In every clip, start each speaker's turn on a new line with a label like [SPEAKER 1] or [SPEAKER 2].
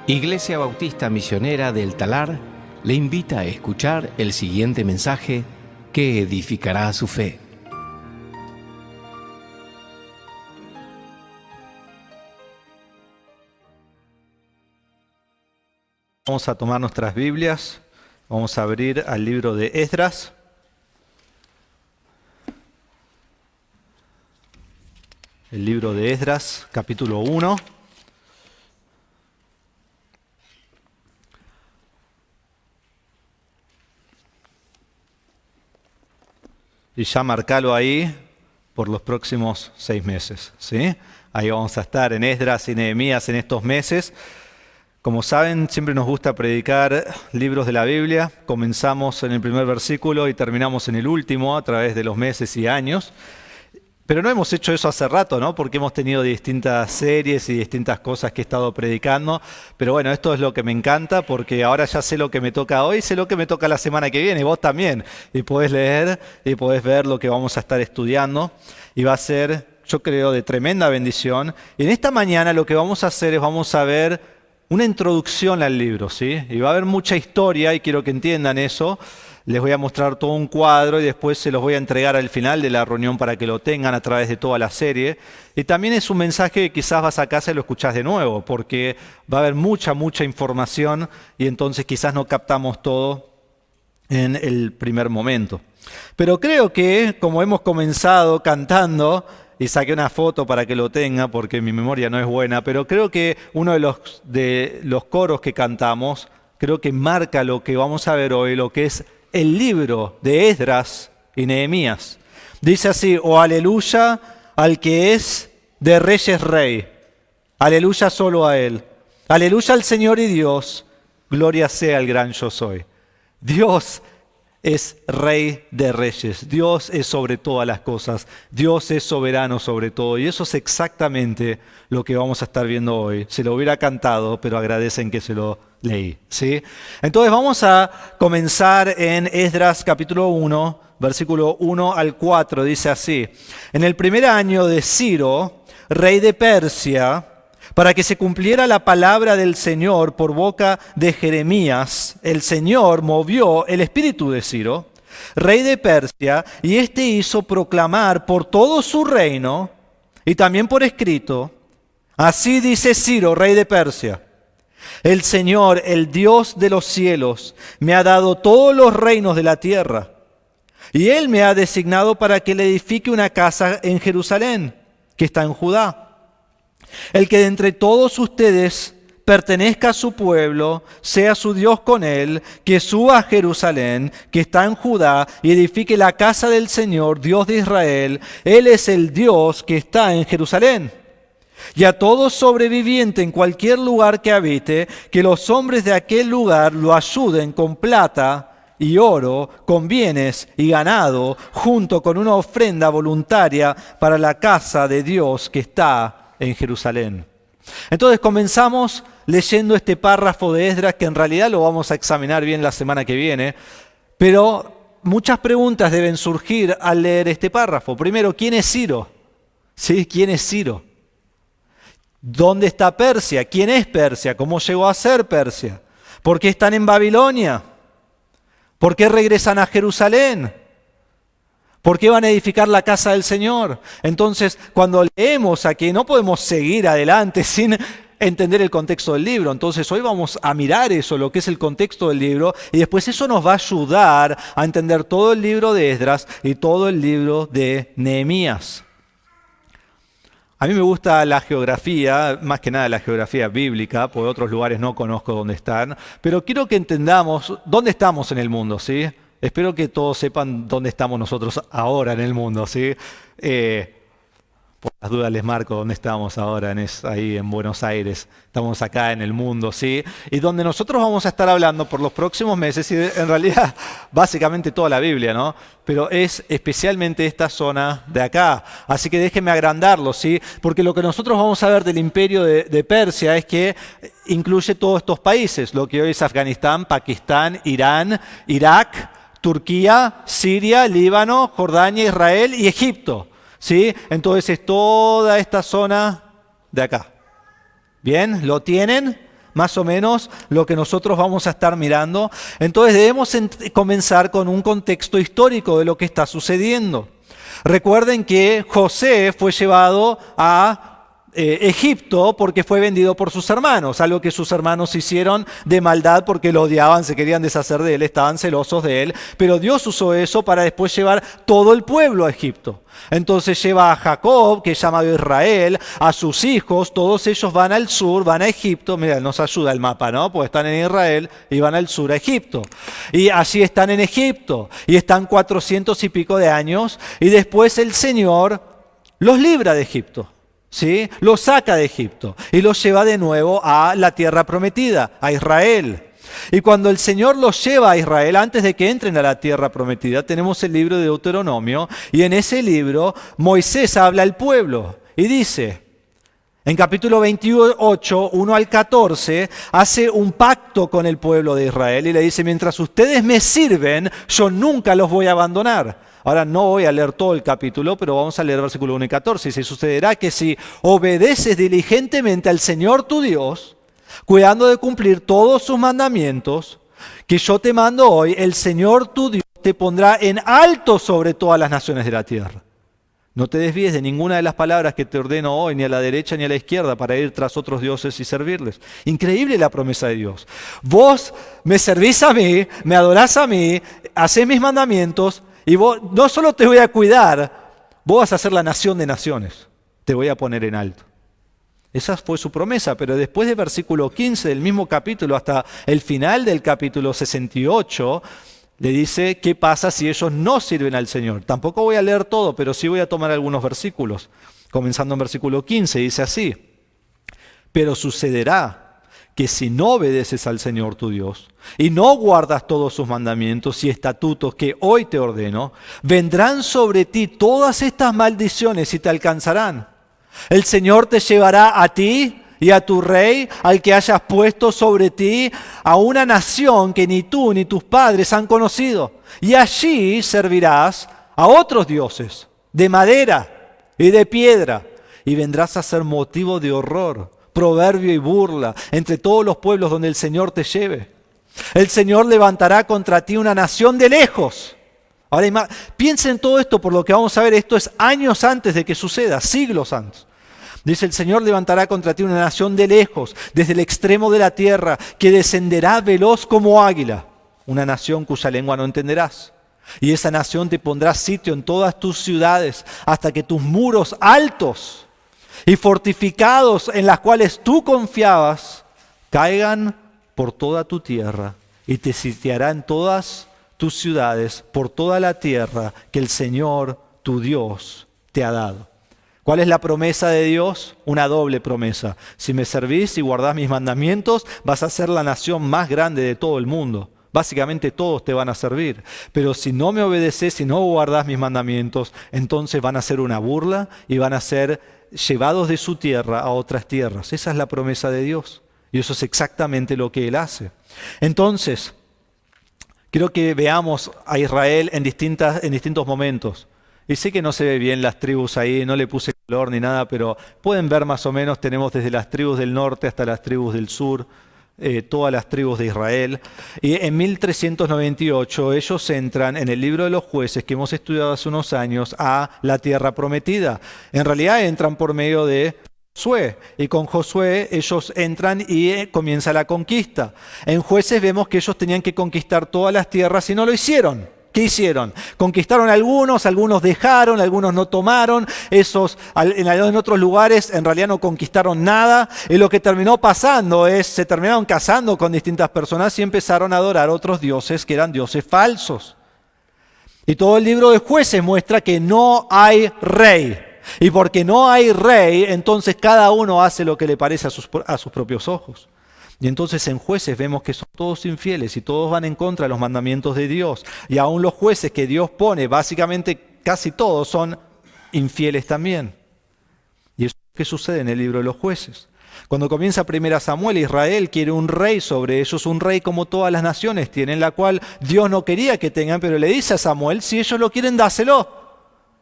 [SPEAKER 1] Iglesia Bautista Misionera del Talar le invita a escuchar el siguiente mensaje que edificará su fe.
[SPEAKER 2] Vamos a tomar nuestras Biblias, vamos a abrir al libro de Esdras. El libro de Esdras, capítulo 1. Y ya marcalo ahí por los próximos 6 meses, ¿sí? Ahí vamos a estar en Esdras y Nehemías en estos meses. Como saben, siempre nos gusta predicar libros de la Biblia. Comenzamos en el primer versículo y terminamos en el último a través de los meses y años. Pero no hemos hecho eso hace rato, ¿no? Porque hemos tenido distintas series y distintas cosas que he estado predicando. Pero bueno, esto es lo que me encanta porque ahora ya sé lo que me toca hoy, sé lo que me toca la semana que viene, y vos también. Y podés leer y podés ver lo que vamos a estar estudiando. Y va a ser, yo creo, de tremenda bendición. Y en esta mañana lo que vamos a hacer es vamos a ver una introducción al libro, ¿sí? Y va a haber mucha historia y quiero que entiendan eso. Les voy a mostrar todo un cuadro y después se los voy a entregar al final de la reunión para que lo tengan a través de toda la serie. Y también es un mensaje que quizás vas a casa y lo escuchás de nuevo, porque va a haber mucha información y entonces quizás no captamos todo en el primer momento. Pero creo que, como hemos comenzado cantando, y saqué una foto para que lo tenga porque mi memoria no es buena, pero creo que uno de los coros que cantamos, creo que marca lo que vamos a ver hoy, lo que es el libro de Esdras y Nehemías. Dice así: oh aleluya al que es de reyes rey, aleluya solo a él, aleluya al Señor y Dios, gloria sea al gran yo soy. Dios es rey de reyes, Dios es sobre todas las cosas, Dios es soberano sobre todo, y eso es exactamente lo que vamos a estar viendo hoy. Se lo hubiera cantado, pero agradecen que se lo leí, ¿sí? Entonces vamos a comenzar en Esdras capítulo 1, versículo 1 al 4, dice así: en el primer año de Ciro, rey de Persia, para que se cumpliera la palabra del Señor por boca de Jeremías, el Señor movió el espíritu de Ciro, rey de Persia, y éste hizo proclamar por todo su reino, y también por escrito: así dice Ciro, rey de Persia: el Señor, el Dios de los cielos, me ha dado todos los reinos de la tierra, y Él me ha designado para que le edifique una casa en Jerusalén, que está en Judá. El que de entre todos ustedes pertenezca a su pueblo, sea su Dios con él, que suba a Jerusalén, que está en Judá, y edifique la casa del Señor, Dios de Israel. Él es el Dios que está en Jerusalén. Y a todo sobreviviente en cualquier lugar que habite, que los hombres de aquel lugar lo ayuden con plata y oro, con bienes y ganado, junto con una ofrenda voluntaria para la casa de Dios que está en Jerusalén. Entonces comenzamos leyendo este párrafo de Esdras, que en realidad lo vamos a examinar bien la semana que viene, pero muchas preguntas deben surgir al leer este párrafo. Primero, ¿quién es Ciro? ¿Sí? ¿Quién es Ciro? ¿Dónde está Persia? ¿Quién es Persia? ¿Cómo llegó a ser Persia? ¿Por qué están en Babilonia? ¿Por qué regresan a Jerusalén? ¿Por qué van a edificar la casa del Señor? Entonces, cuando leemos aquí, no podemos seguir adelante sin entender el contexto del libro. Entonces, hoy vamos a mirar eso, lo que es el contexto del libro, y después eso nos va a ayudar a entender todo el libro de Esdras y todo el libro de Nehemías. A mí me gusta la geografía, más que nada la geografía bíblica, porque otros lugares no conozco dónde están, pero quiero que entendamos dónde estamos en el mundo, ¿sí? Espero que todos sepan dónde estamos nosotros ahora en el mundo, ¿sí? Por las dudas les marco dónde estamos ahora, ahí en Buenos Aires. Estamos acá en el mundo, ¿sí? Y donde nosotros vamos a estar hablando por los próximos meses, y en realidad básicamente toda la Biblia, ¿no? Pero es especialmente esta zona de acá. Así que déjenme agrandarlo, ¿sí? Porque lo que nosotros vamos a ver del imperio de Persia es que incluye todos estos países, lo que hoy es Afganistán, Pakistán, Irán, Irak, Turquía, Siria, Líbano, Jordania, Israel y Egipto. ¿Sí? Entonces es toda esta zona de acá. ¿Bien? ¿Lo tienen? más o menos lo que nosotros vamos a estar mirando. Entonces debemos comenzar con un contexto histórico de lo que está sucediendo. Recuerden que José fue llevado a Egipto porque fue vendido por sus hermanos, algo que sus hermanos hicieron de maldad porque lo odiaban, se querían deshacer de él, estaban celosos de él, pero Dios usó eso para después llevar todo el pueblo a Egipto. Entonces lleva a Jacob, que es llamado Israel, a sus hijos, todos ellos van al sur, van a Egipto. Mira, nos ayuda el mapa, ¿no? Pues están en Israel y van al sur a Egipto. Y allí están en Egipto y están 400 y pico de años y después el Señor los libra de Egipto. ¿Sí? Los saca de Egipto y los lleva de nuevo a la tierra prometida, a Israel. Y cuando el Señor los lleva a Israel, antes de que entren a la tierra prometida, tenemos el libro de Deuteronomio, y en ese libro Moisés habla al pueblo y dice, en capítulo 28, 1 al 14, hace un pacto con el pueblo de Israel y le dice, mientras ustedes me sirven, yo nunca los voy a abandonar. Ahora no voy a leer todo el capítulo, pero vamos a leer versículo 1 y 14. Dice, sucederá que si obedeces diligentemente al Señor tu Dios, cuidando de cumplir todos sus mandamientos, que yo te mando hoy, el Señor tu Dios te pondrá en alto sobre todas las naciones de la tierra. No te desvíes de ninguna de las palabras que te ordeno hoy, ni a la derecha ni a la izquierda, para ir tras otros dioses y servirles. Increíble la promesa de Dios. Vos me servís a mí, me adorás a mí, hacés mis mandamientos, y vos no solo te voy a cuidar, vos vas a ser la nación de naciones. Te voy a poner en alto. Esa fue su promesa, pero después del versículo 15 del mismo capítulo hasta el final del capítulo 68, le dice qué pasa si ellos no sirven al Señor. Tampoco voy a leer todo, pero sí voy a tomar algunos versículos. Comenzando en versículo 15, dice así, pero sucederá que si no obedeces al Señor tu Dios y no guardas todos sus mandamientos y estatutos que hoy te ordeno, vendrán sobre ti todas estas maldiciones y te alcanzarán. El Señor te llevará a ti y a tu rey, al que hayas puesto sobre ti, a una nación que ni tú ni tus padres han conocido. Y allí servirás a otros dioses de madera y de piedra, y vendrás a ser motivo de horror, proverbio y burla entre todos los pueblos donde el Señor te lleve. El Señor levantará contra ti una nación de lejos. Ahora piensen todo esto por lo que vamos a ver. Esto es años antes de que suceda, siglos antes. Dice, el Señor levantará contra ti una nación de lejos, desde el extremo de la tierra, que descenderá veloz como águila. Una nación cuya lengua no entenderás. Y esa nación te pondrá sitio en todas tus ciudades, hasta que tus muros altos y fortificados en las cuales tú confiabas, caigan por toda tu tierra, y te sitiará en todas tus ciudades, por toda la tierra que el Señor, tu Dios, te ha dado. ¿Cuál es la promesa de Dios? Una doble promesa. Si me servís y guardás mis mandamientos, vas a ser la nación más grande de todo el mundo. Básicamente todos te van a servir. Pero si no me obedeces, si no guardás mis mandamientos, entonces van a ser una burla y van a ser llevados de su tierra a otras tierras. Esa es la promesa de Dios. Y eso es exactamente lo que Él hace. Entonces, quiero que veamos a Israel en distintos momentos. Y sé que no se ve bien las tribus ahí, no le puse color ni nada, pero pueden ver más o menos, tenemos desde las tribus del norte hasta las tribus del sur, todas las tribus de Israel. Y en 1398 ellos entran en el libro de los jueces que hemos estudiado hace unos años a la tierra prometida. En realidad entran por medio de Josué, y con Josué ellos entran y comienza la conquista. En Jueces vemos que ellos tenían que conquistar todas las tierras y no lo hicieron. ¿Qué hicieron? Conquistaron algunos dejaron, algunos no tomaron, esos en otros lugares en realidad no conquistaron nada, y lo que terminó pasando es, se terminaron casando con distintas personas y empezaron a adorar otros dioses que eran dioses falsos. Y todo el libro de Jueces muestra que no hay rey, y porque no hay rey, entonces cada uno hace lo que le parece a sus propios ojos. Y entonces en Jueces vemos que son todos infieles y todos van en contra de los mandamientos de Dios. Y aún los jueces que Dios pone, básicamente casi todos son infieles también. Y eso es lo que sucede en el libro de los Jueces. Cuando comienza 1 Samuel, Israel quiere un rey sobre ellos, un rey como todas las naciones tienen, la cual Dios no quería que tengan, pero le dice a Samuel, si ellos lo quieren, dáselo.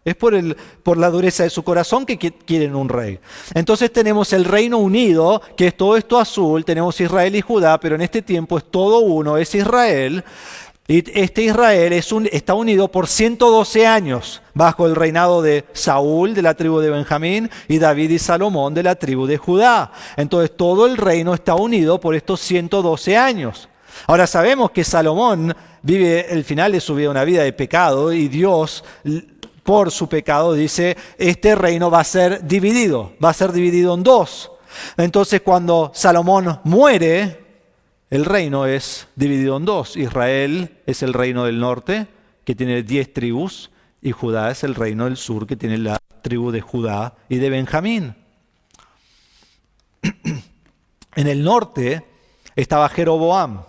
[SPEAKER 2] Es por la dureza de su corazón que quieren un rey. Entonces tenemos el Reino Unido, que es todo esto azul, tenemos Israel y Judá, pero en este tiempo es todo uno, es Israel. Y este Israel está unido por 112 años bajo el reinado de Saúl, de la tribu de Benjamín, y David y Salomón, de la tribu de Judá. Entonces todo el reino está unido por estos 112 años. Ahora sabemos que Salomón vive el final de su vida una vida de pecado y Dios, por su pecado, dice, este reino va a ser dividido en dos. Entonces cuando Salomón muere, el reino es dividido en dos. Israel es el reino del norte, que tiene 10 tribus, y Judá es el reino del sur, que tiene la tribu de Judá y de Benjamín. En el norte estaba Jeroboam.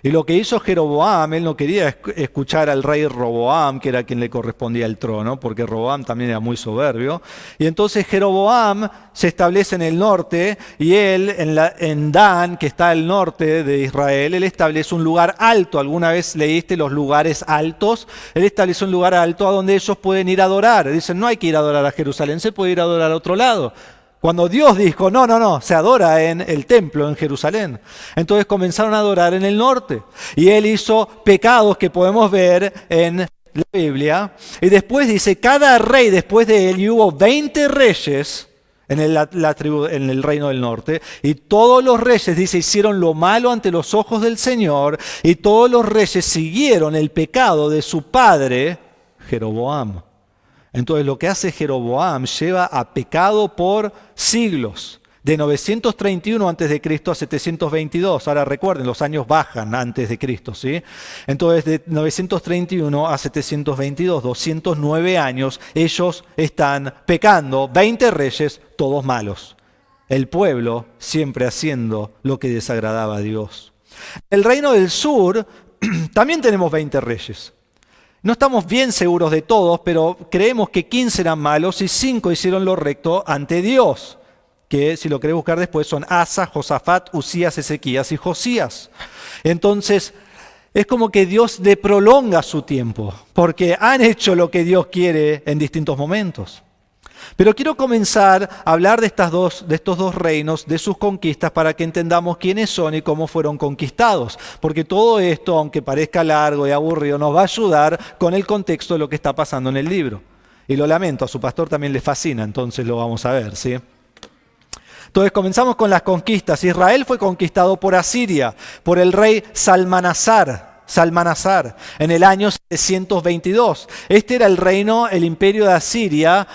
[SPEAKER 2] Y lo que hizo Jeroboam, él no quería escuchar al rey Roboam, que era quien le correspondía el trono, porque Roboam también era muy soberbio. Y entonces Jeroboam se establece en el norte, y él en Dan, que está al norte de Israel, él establece un lugar alto. ¿Alguna vez leíste los lugares altos? Él establece un lugar alto a donde ellos pueden ir a adorar. Dicen, no hay que ir a adorar a Jerusalén, se puede ir a adorar a otro lado. Cuando Dios dijo, no, se adora en el templo en Jerusalén. Entonces comenzaron a adorar en el norte. Y él hizo pecados que podemos ver en la Biblia. Y después dice, cada rey después de él, y hubo 20 reyes en el reino del norte. Y todos los reyes, dice, hicieron lo malo ante los ojos del Señor. Y todos los reyes siguieron el pecado de su padre, Jeroboam. Entonces lo que hace Jeroboam lleva a pecado por siglos, de 931 a.C. a 722. Ahora recuerden, los años bajan antes de Cristo, ¿sí? Entonces de 931 a 722, 209 años, ellos están pecando, 20 reyes, todos malos. El pueblo siempre haciendo lo que desagradaba a Dios. El reino del sur también tenemos 20 reyes. No estamos bien seguros de todos, pero creemos que 15 eran malos y 5 hicieron lo recto ante Dios. Que si lo querés buscar después son Asa, Josafat, Usías, Ezequías y Josías. Entonces es como que Dios le prolonga su tiempo, porque han hecho lo que Dios quiere en distintos momentos. Pero quiero comenzar a hablar de estos dos reinos, de sus conquistas, para que entendamos quiénes son y cómo fueron conquistados. Porque todo esto, aunque parezca largo y aburrido, nos va a ayudar con el contexto de lo que está pasando en el libro. Y lo lamento, a su pastor también le fascina, entonces lo vamos a ver, ¿sí? Entonces comenzamos con las conquistas. Israel fue conquistado por Asiria, por el rey Salmanasar, en el año 722. Este era el reino, el imperio de Asiria,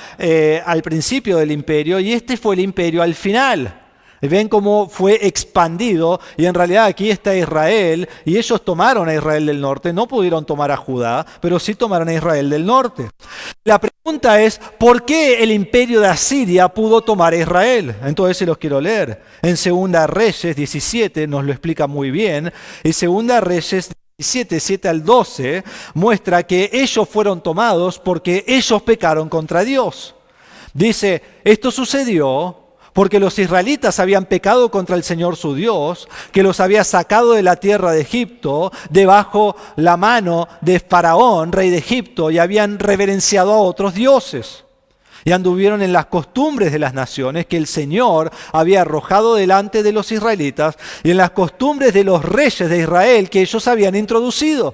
[SPEAKER 2] al principio del imperio, y este fue el imperio al final. Ven cómo fue expandido, y en realidad aquí está Israel, y ellos tomaron a Israel del norte, no pudieron tomar a Judá, pero sí tomaron a Israel del norte. La pregunta es, ¿por qué el imperio de Asiria pudo tomar a Israel? Entonces se los quiero leer. En 2 Reyes 17 nos lo explica muy bien, y 2 Reyes 17, 7 al 12, muestra que ellos fueron tomados porque ellos pecaron contra Dios. Dice, esto sucedió porque los israelitas habían pecado contra el Señor su Dios, que los había sacado de la tierra de Egipto, debajo la mano de Faraón, rey de Egipto, y habían reverenciado a otros dioses. Y anduvieron en las costumbres de las naciones que el Señor había arrojado delante de los israelitas y en las costumbres de los reyes de Israel que ellos habían introducido.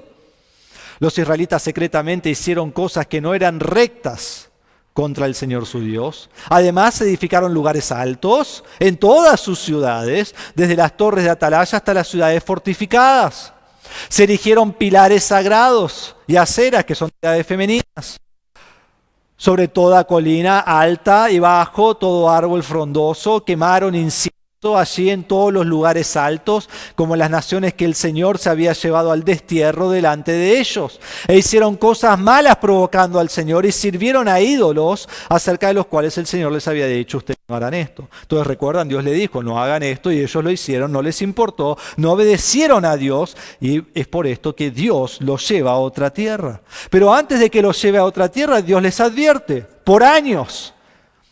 [SPEAKER 2] Los israelitas secretamente hicieron cosas que no eran rectas contra el Señor su Dios. Además se edificaron lugares altos en todas sus ciudades, desde las torres de atalaya hasta las ciudades fortificadas. Se erigieron pilares sagrados y aceras, que son deidades femeninas. Sobre toda colina alta y bajo, todo árbol frondoso, quemaron incienso allí en todos los lugares altos, como las naciones que el Señor se había llevado al destierro delante de ellos. E hicieron cosas malas provocando al Señor y sirvieron a ídolos acerca de los cuales el Señor les había dicho, ustedes no harán esto. Entonces recuerdan, Dios le dijo, no hagan esto, y ellos lo hicieron, no les importó, no obedecieron a Dios, y es por esto que Dios los lleva a otra tierra. Pero antes de que los lleve a otra tierra, Dios les advierte, por años.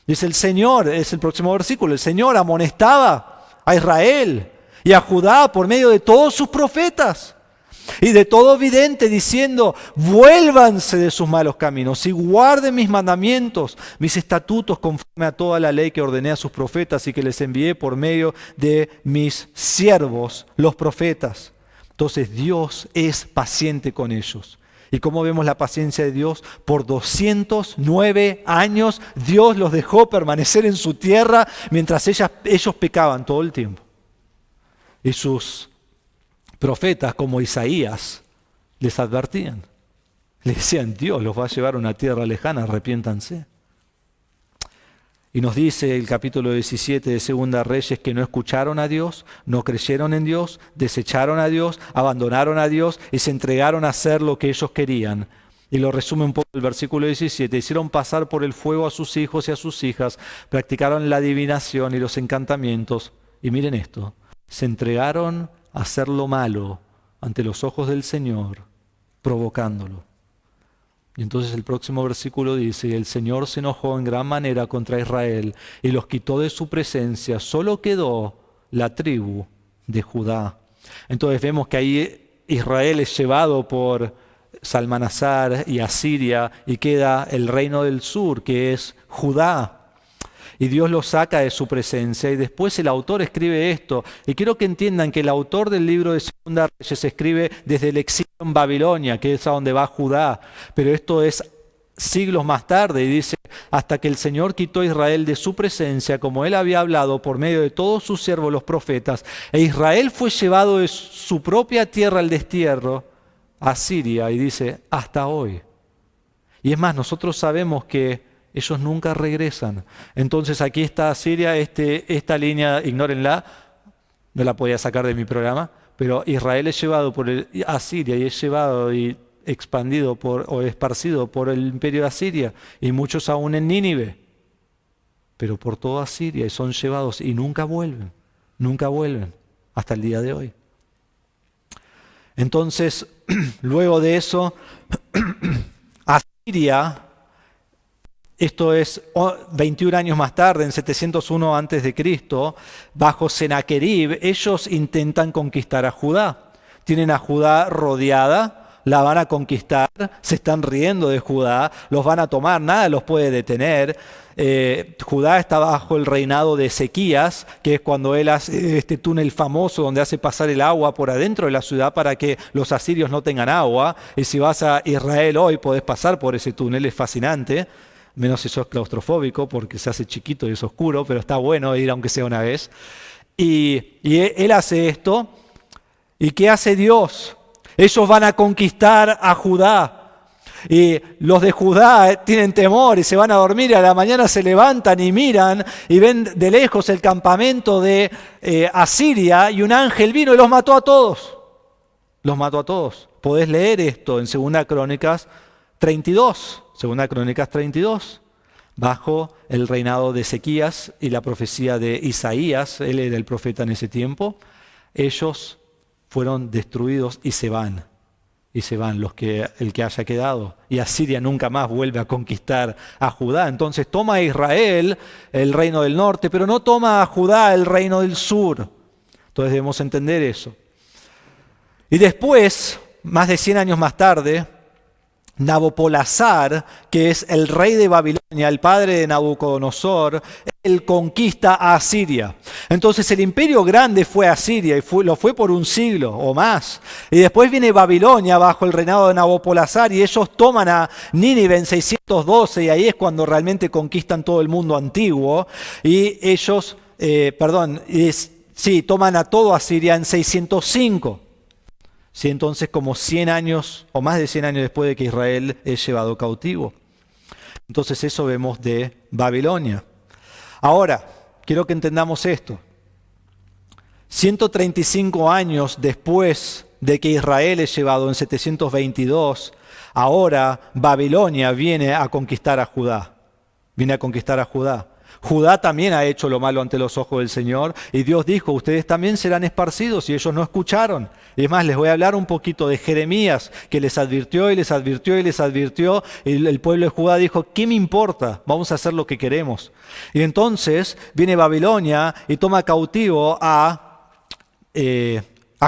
[SPEAKER 2] Dice el Señor, es el próximo versículo, el Señor amonestaba a Israel y a Judá por medio de todos sus profetas. Y de todo vidente diciendo, vuélvanse de sus malos caminos y guarden mis mandamientos, mis estatutos conforme a toda la ley que ordené a sus profetas y que les envié por medio de mis siervos, los profetas. Entonces Dios es paciente con ellos. ¿Y cómo vemos la paciencia de Dios? Por 209 años Dios los dejó permanecer en su tierra mientras ellos pecaban todo el tiempo. Y sus profetas como Isaías les advertían. Les decían, Dios los va a llevar a una tierra lejana, arrepiéntanse. Y nos dice el capítulo 17 de Segunda Reyes que no escucharon a Dios, no creyeron en Dios, desecharon a Dios, abandonaron a Dios y se entregaron a hacer lo que ellos querían. Y lo resume un poco el versículo 17. Hicieron pasar por el fuego a sus hijos y a sus hijas, practicaron la adivinación y los encantamientos. Y miren esto, se entregaron a hacer lo malo ante los ojos del Señor, provocándolo. Y entonces el próximo versículo dice, el Señor se enojó en gran manera contra Israel y los quitó de su presencia. Solo quedó la tribu de Judá. Entonces vemos que ahí Israel es llevado por Salmanasar y Asiria y queda el reino del sur, que es Judá. Y Dios los saca de su presencia. Y después el autor escribe esto. Y quiero que entiendan que el autor del libro de Segunda Reyes escribe desde el exilio en Babilonia, que es a donde va Judá. Pero esto es siglos más tarde. Y dice, hasta que el Señor quitó a Israel de su presencia, como Él había hablado por medio de todos sus siervos los profetas. E Israel fue llevado de su propia tierra al destierro, a Siria. Y dice, hasta hoy. Y es más, nosotros sabemos que ellos nunca regresan. Entonces aquí está Asiria, esta línea, ignórenla, no la podía sacar de mi programa, pero Israel es llevado por Asiria y es llevado y expandido o esparcido por el imperio de Asiria, y muchos aún en Nínive, pero por toda Asiria, y son llevados y nunca vuelven hasta el día de hoy. Entonces, luego de eso, Asiria, esto es 21 años más tarde, en 701 a.C., bajo Senaquerib, ellos intentan conquistar a Judá. Tienen a Judá rodeada, la van a conquistar, se están riendo de Judá, los van a tomar, nada los puede detener. Judá está bajo el reinado de Ezequías, que es cuando él hace este túnel famoso donde hace pasar el agua por adentro de la ciudad para que los asirios no tengan agua. Y si vas a Israel hoy podés pasar por ese túnel, es fascinante. Menos si sos claustrofóbico porque se hace chiquito y es oscuro, pero está bueno ir aunque sea una vez. Y él hace esto. ¿Y qué hace Dios? Ellos van a conquistar a Judá. Y los de Judá tienen temor y se van a dormir y a la mañana se levantan y miran y ven de lejos el campamento de Asiria y un ángel vino y los mató a todos. Los mató a todos. Podés leer esto en 2 Crónicas 32. Segunda Crónicas 32, bajo el reinado de Ezequías y la profecía de Isaías, él era el profeta en ese tiempo, ellos fueron destruidos y se van el que haya quedado. Y Asiria nunca más vuelve a conquistar a Judá. Entonces toma a Israel, el reino del norte, pero no toma a Judá, el reino del sur. Entonces debemos entender eso. Y después, más de 100 años más tarde, Nabopolassar, que es el rey de Babilonia, el padre de Nabucodonosor, él conquista a Asiria. Entonces el imperio grande fue a Asiria y lo fue por un siglo o más. Y después viene Babilonia bajo el reinado de Nabopolassar y ellos toman a Nínive en 612 y ahí es cuando realmente conquistan todo el mundo antiguo. Y ellos, toman a todo Asiria en 605. Sí, entonces como 100 años o más de 100 años después de que Israel es llevado cautivo. Entonces eso vemos de Babilonia. Ahora, quiero que entendamos esto. 135 años después de que Israel es llevado en 722, ahora Babilonia viene a conquistar a Judá. Judá también ha hecho lo malo ante los ojos del Señor y Dios dijo, ustedes también serán esparcidos y ellos no escucharon. Y es más, les voy a hablar un poquito de Jeremías, que les advirtió y les advirtió y les advirtió. Y el pueblo de Judá dijo, ¿qué me importa? Vamos a hacer lo que queremos. Y entonces viene Babilonia y toma cautivo a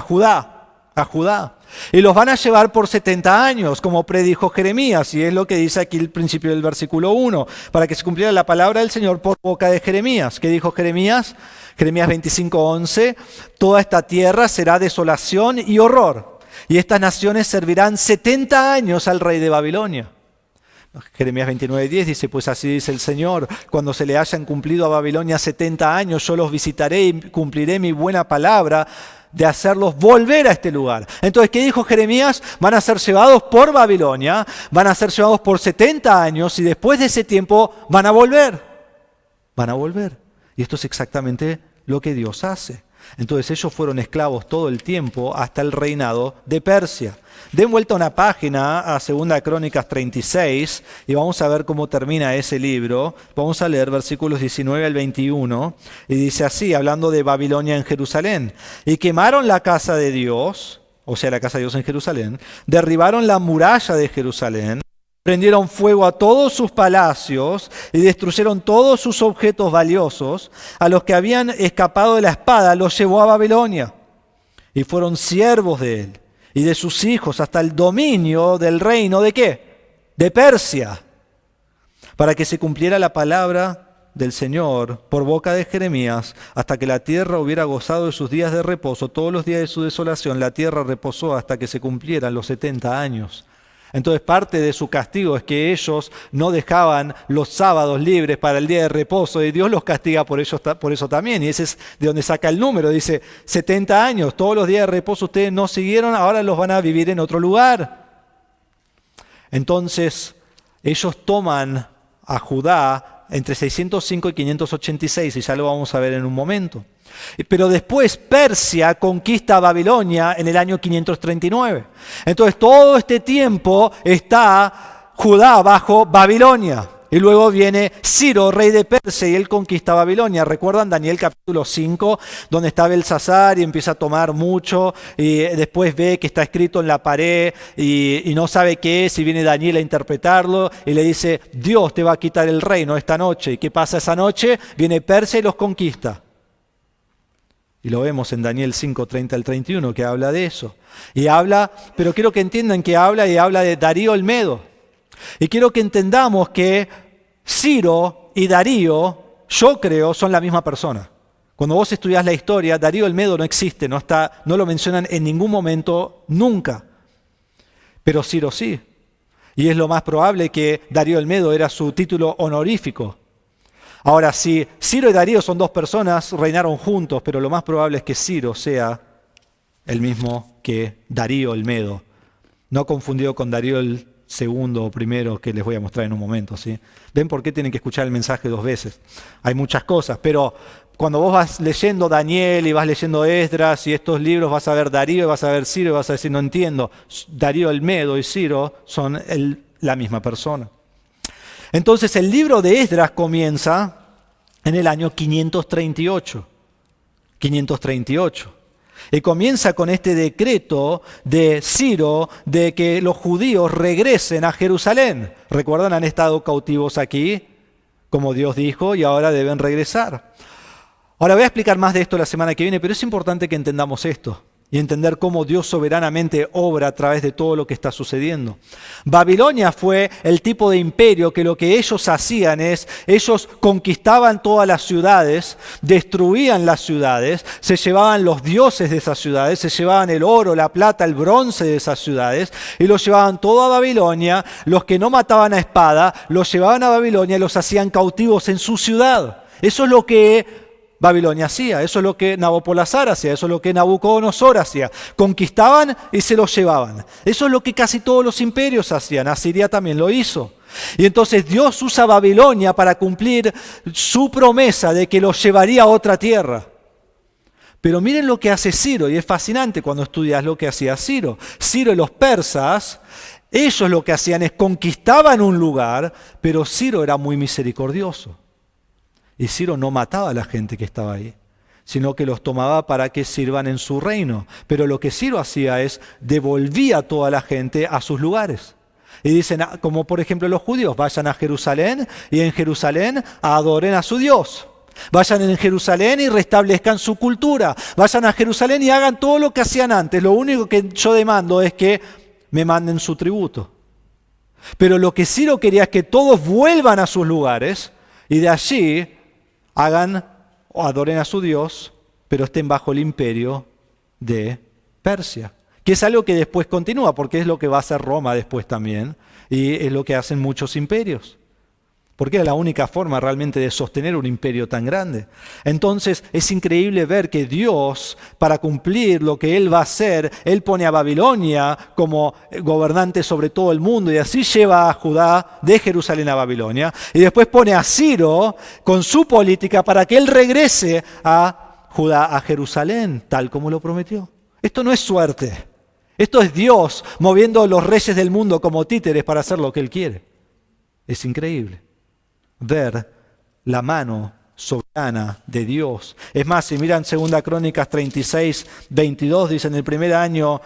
[SPEAKER 2] Judá. a Judá. Y los van a llevar por 70 años, como predijo Jeremías, y es lo que dice aquí el principio del versículo 1, para que se cumpliera la palabra del Señor por boca de Jeremías. ¿Qué dijo Jeremías? Jeremías 25:11, toda esta tierra será desolación y horror, y estas naciones servirán 70 años al rey de Babilonia. Jeremías 29:10 dice, pues así dice el Señor, cuando se le hayan cumplido a Babilonia 70 años, yo los visitaré y cumpliré mi buena palabra de hacerlos volver a este lugar. Entonces, ¿qué dijo Jeremías? Van a ser llevados por Babilonia, van a ser llevados por 70 años y después de ese tiempo van a volver. Van a volver. Y esto es exactamente lo que Dios hace. Entonces ellos fueron esclavos todo el tiempo hasta el reinado de Persia. Den vuelta una página a 2 Crónicas 36 y vamos a ver cómo termina ese libro. Vamos a leer versículos 19 al 21 y dice así, hablando de Babilonia en Jerusalén. Y quemaron la casa de Dios, o sea, la casa de Dios en Jerusalén, derribaron la muralla de Jerusalén, prendieron fuego a todos sus palacios y destruyeron todos sus objetos valiosos. A los que habían escapado de la espada los llevó a Babilonia y fueron siervos de él y de sus hijos hasta el dominio del reino ¿de qué? De Persia, para que se cumpliera la palabra del Señor por boca de Jeremías, hasta que la tierra hubiera gozado de sus días de reposo. Todos los días de su desolación la tierra reposó hasta que se cumplieran los 70 años. Entonces parte de su castigo es que ellos no dejaban los sábados libres para el día de reposo y Dios los castiga por eso también. Y ese es de donde saca el número. Dice, 70 años, todos los días de reposo ustedes no siguieron, ahora los van a vivir en otro lugar. Entonces ellos toman a Judá entre 605 y 586 y ya lo vamos a ver en un momento. Pero después Persia conquista a Babilonia en el año 539. Entonces todo este tiempo está Judá bajo Babilonia. Y luego viene Ciro, rey de Persia, y él conquista Babilonia. ¿Recuerdan Daniel capítulo 5, donde está Belsasar y empieza a tomar mucho? Y después ve que está escrito en la pared y no sabe qué es, y viene Daniel a interpretarlo y le dice, Dios te va a quitar el reino esta noche. ¿Y qué pasa esa noche? Viene Persia y los conquista. Y lo vemos en Daniel 5, 30 al 31, que habla de eso. Y habla, pero quiero que entiendan que habla de Darío el Medo. Y quiero que entendamos que Ciro y Darío, yo creo, son la misma persona. Cuando vos estudiás la historia, Darío el Medo no existe, no lo mencionan en ningún momento, nunca. Pero Ciro sí. Y es lo más probable que Darío el Medo era su título honorífico. Ahora, si Ciro y Darío son dos personas, reinaron juntos, pero lo más probable es que Ciro sea el mismo que Darío el Medo. No confundido con Darío el segundo o primero, que les voy a mostrar en un momento, ¿sí? ¿Ven por qué tienen que escuchar el mensaje 2 veces? Hay muchas cosas, pero cuando vos vas leyendo Daniel y vas leyendo Esdras y estos libros, vas a ver Darío y vas a ver Ciro y vas a decir, no entiendo. Darío el Medo y Ciro son la misma persona. Entonces el libro de Esdras comienza en el año 538. Y comienza con este decreto de Ciro de que los judíos regresen a Jerusalén. ¿Recuerdan? Han estado cautivos aquí, como Dios dijo, y ahora deben regresar. Ahora voy a explicar más de esto la semana que viene, pero es importante que entendamos esto. Y entender cómo Dios soberanamente obra a través de todo lo que está sucediendo. Babilonia fue el tipo de imperio que lo que ellos hacían es, ellos conquistaban todas las ciudades, destruían las ciudades, se llevaban los dioses de esas ciudades, se llevaban el oro, la plata, el bronce de esas ciudades, y los llevaban todo a Babilonia. Los que no mataban a espada, los llevaban a Babilonia y los hacían cautivos en su ciudad. Eso es lo que Babilonia hacía, eso es lo que Nabopolassar hacía, eso es lo que Nabucodonosor hacía. Conquistaban y se los llevaban. Eso es lo que casi todos los imperios hacían. Asiria también lo hizo. Y entonces Dios usa Babilonia para cumplir su promesa de que los llevaría a otra tierra. Pero miren lo que hace Ciro, y es fascinante cuando estudias lo que hacía Ciro. Ciro y los persas, ellos lo que hacían es conquistaban un lugar, pero Ciro era muy misericordioso. Y Ciro no mataba a la gente que estaba ahí, sino que los tomaba para que sirvan en su reino. Pero lo que Ciro hacía es devolvía a toda la gente a sus lugares. Y dicen, como por ejemplo los judíos, vayan a Jerusalén y en Jerusalén adoren a su Dios. Vayan en Jerusalén y restablezcan su cultura. Vayan a Jerusalén y hagan todo lo que hacían antes. Lo único que yo demando es que me manden su tributo. Pero lo que Ciro quería es que todos vuelvan a sus lugares y de allí hagan o adoren a su Dios, pero estén bajo el imperio de Persia. Que es algo que después continúa, porque es lo que va a hacer Roma después también. Y es lo que hacen muchos imperios. Porque era la única forma realmente de sostener un imperio tan grande. Entonces es increíble ver que Dios, para cumplir lo que Él va a hacer, Él pone a Babilonia como gobernante sobre todo el mundo y así lleva a Judá de Jerusalén a Babilonia. Y después pone a Ciro con su política para que Él regrese a Judá, a Jerusalén, tal como lo prometió. Esto no es suerte. Esto es Dios moviendo a los reyes del mundo como títeres para hacer lo que Él quiere. Es increíble ver la mano soberana de Dios. Es más, si miran 2 Crónicas 36, 22, dice en el primer año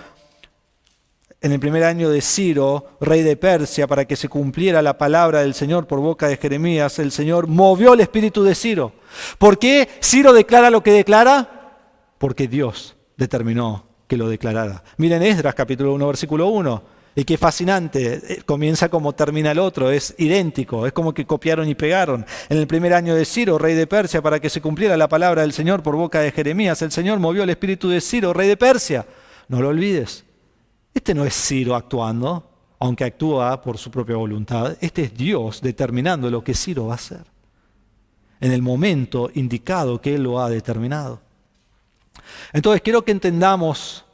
[SPEAKER 2] de Ciro, rey de Persia, para que se cumpliera la palabra del Señor por boca de Jeremías, el Señor movió el espíritu de Ciro. ¿Por qué Ciro declara lo que declara? Porque Dios determinó que lo declarara. Miren Esdras capítulo 1, versículo 1. Y qué fascinante, comienza como termina el otro, es idéntico, es como que copiaron y pegaron. En el primer año de Ciro, rey de Persia, para que se cumpliera la palabra del Señor por boca de Jeremías, el Señor movió el espíritu de Ciro, rey de Persia. No lo olvides. Este no es Ciro actuando, aunque actúa por su propia voluntad. Este es Dios determinando lo que Ciro va a hacer, en el momento indicado que Él lo ha determinado. Entonces quiero que entendamos.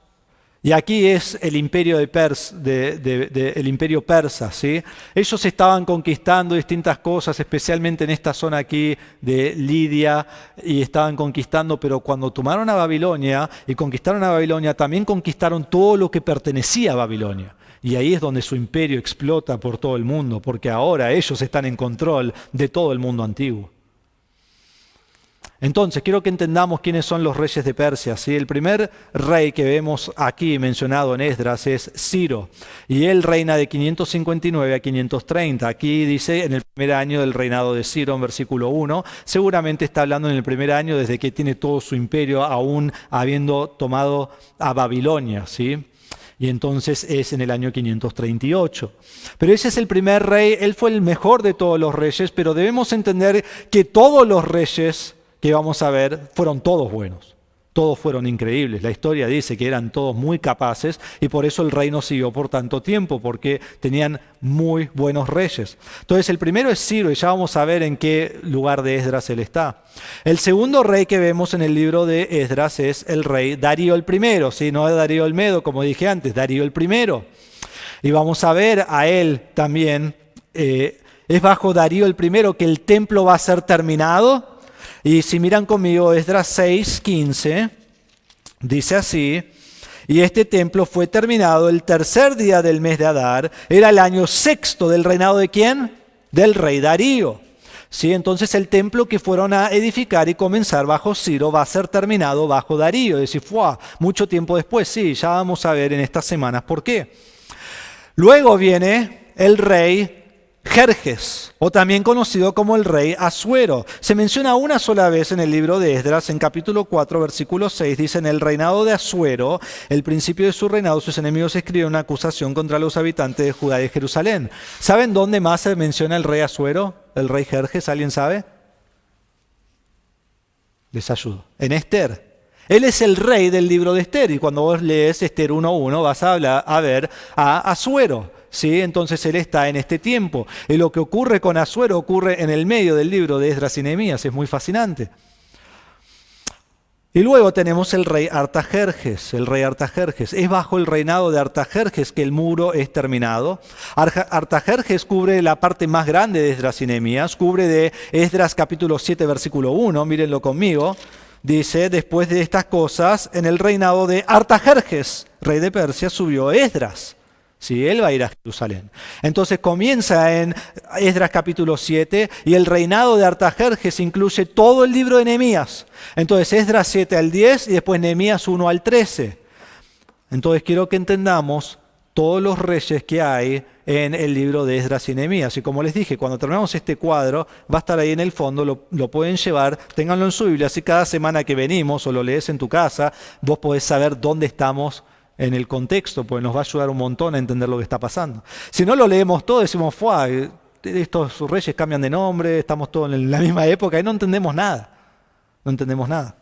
[SPEAKER 2] Y aquí es el imperio el imperio persa, ¿sí? Ellos estaban conquistando distintas cosas, especialmente en esta zona aquí de Lidia, y estaban conquistando, pero cuando tomaron a Babilonia y conquistaron a Babilonia, también conquistaron todo lo que pertenecía a Babilonia. Y ahí es donde su imperio explota por todo el mundo, porque ahora ellos están en control de todo el mundo antiguo. Entonces, quiero que entendamos quiénes son los reyes de Persia, ¿sí? El primer rey que vemos aquí mencionado en Esdras es Ciro, y él reina de 559 a 530. Aquí dice en el primer año del reinado de Ciro, en versículo 1, seguramente está hablando en el primer año desde que tiene todo su imperio, aún habiendo tomado a Babilonia, ¿sí? Y entonces es en el año 538. Pero ese es el primer rey, él fue el mejor de todos los reyes, pero debemos entender que todos los reyes que vamos a ver fueron todos buenos, todos fueron increíbles. La historia dice que eran todos muy capaces y por eso el reino siguió por tanto tiempo, porque tenían muy buenos reyes. Entonces el primero es Ciro y ya vamos a ver en qué lugar de Esdras él está. El segundo rey que vemos en el libro de Esdras es el rey Darío el primero, ¿sí? No es Darío el Medo como dije antes, Darío el primero. Y vamos a ver a él también, es bajo Darío el primero que el templo va a ser terminado. Y si miran conmigo, Esdras 6:15, dice así: y este templo fue terminado el tercer día del mes de Adar, era el año sexto del reinado ¿de quién? Del rey Darío. ¿Sí? Entonces el templo que fueron a edificar y comenzar bajo Ciro va a ser terminado bajo Darío. Es decir, mucho tiempo después, sí, ya vamos a ver en estas semanas por qué. Luego viene el rey Jerjes, o también conocido como el rey Asuero. Se menciona una sola vez en el libro de Esdras, en capítulo 4, versículo 6, dice: en el reinado de Asuero, el principio de su reinado, sus enemigos escribieron una acusación contra los habitantes de Judá y de Jerusalén. ¿Saben dónde más se menciona el rey Asuero, el rey Jerjes? ¿Alguien sabe? Les ayudo. En Esther. Él es el rey del libro de Esther, y cuando vos lees Esther 1:1 vas a ver a Asuero. ¿Sí? Entonces él está en este tiempo. Y lo que ocurre con Asuero ocurre en el medio del libro de Esdras y Nehemías. Es muy fascinante. Y luego tenemos el rey Artajerjes. El rey Artajerjes. Es bajo el reinado de Artajerjes que el muro es terminado. Artajerjes cubre la parte más grande de Esdras y Nehemías. Cubre de Esdras capítulo 7, versículo 1. Mírenlo conmigo. Dice: después de estas cosas, en el reinado de Artajerjes, rey de Persia, subió Esdras. Sí, él va a ir a Jerusalén. Entonces comienza en Esdras capítulo 7 y el reinado de Artajerjes incluye todo el libro de Nehemías. Entonces Esdras 7 al 10 y después Nehemías 1 al 13. Entonces quiero que entendamos todos los reyes que hay en el libro de Esdras y Nehemías. Y como les dije, cuando terminamos este cuadro, va a estar ahí en el fondo, lo pueden llevar, ténganlo en su Biblia, así cada semana que venimos o lo lees en tu casa, vos podés saber dónde estamos en el contexto, pues nos va a ayudar un montón a entender lo que está pasando. Si no lo leemos todo, decimos, ¡fua! Estos reyes cambian de nombre, estamos todos en la misma época y no entendemos nada. No entendemos nada.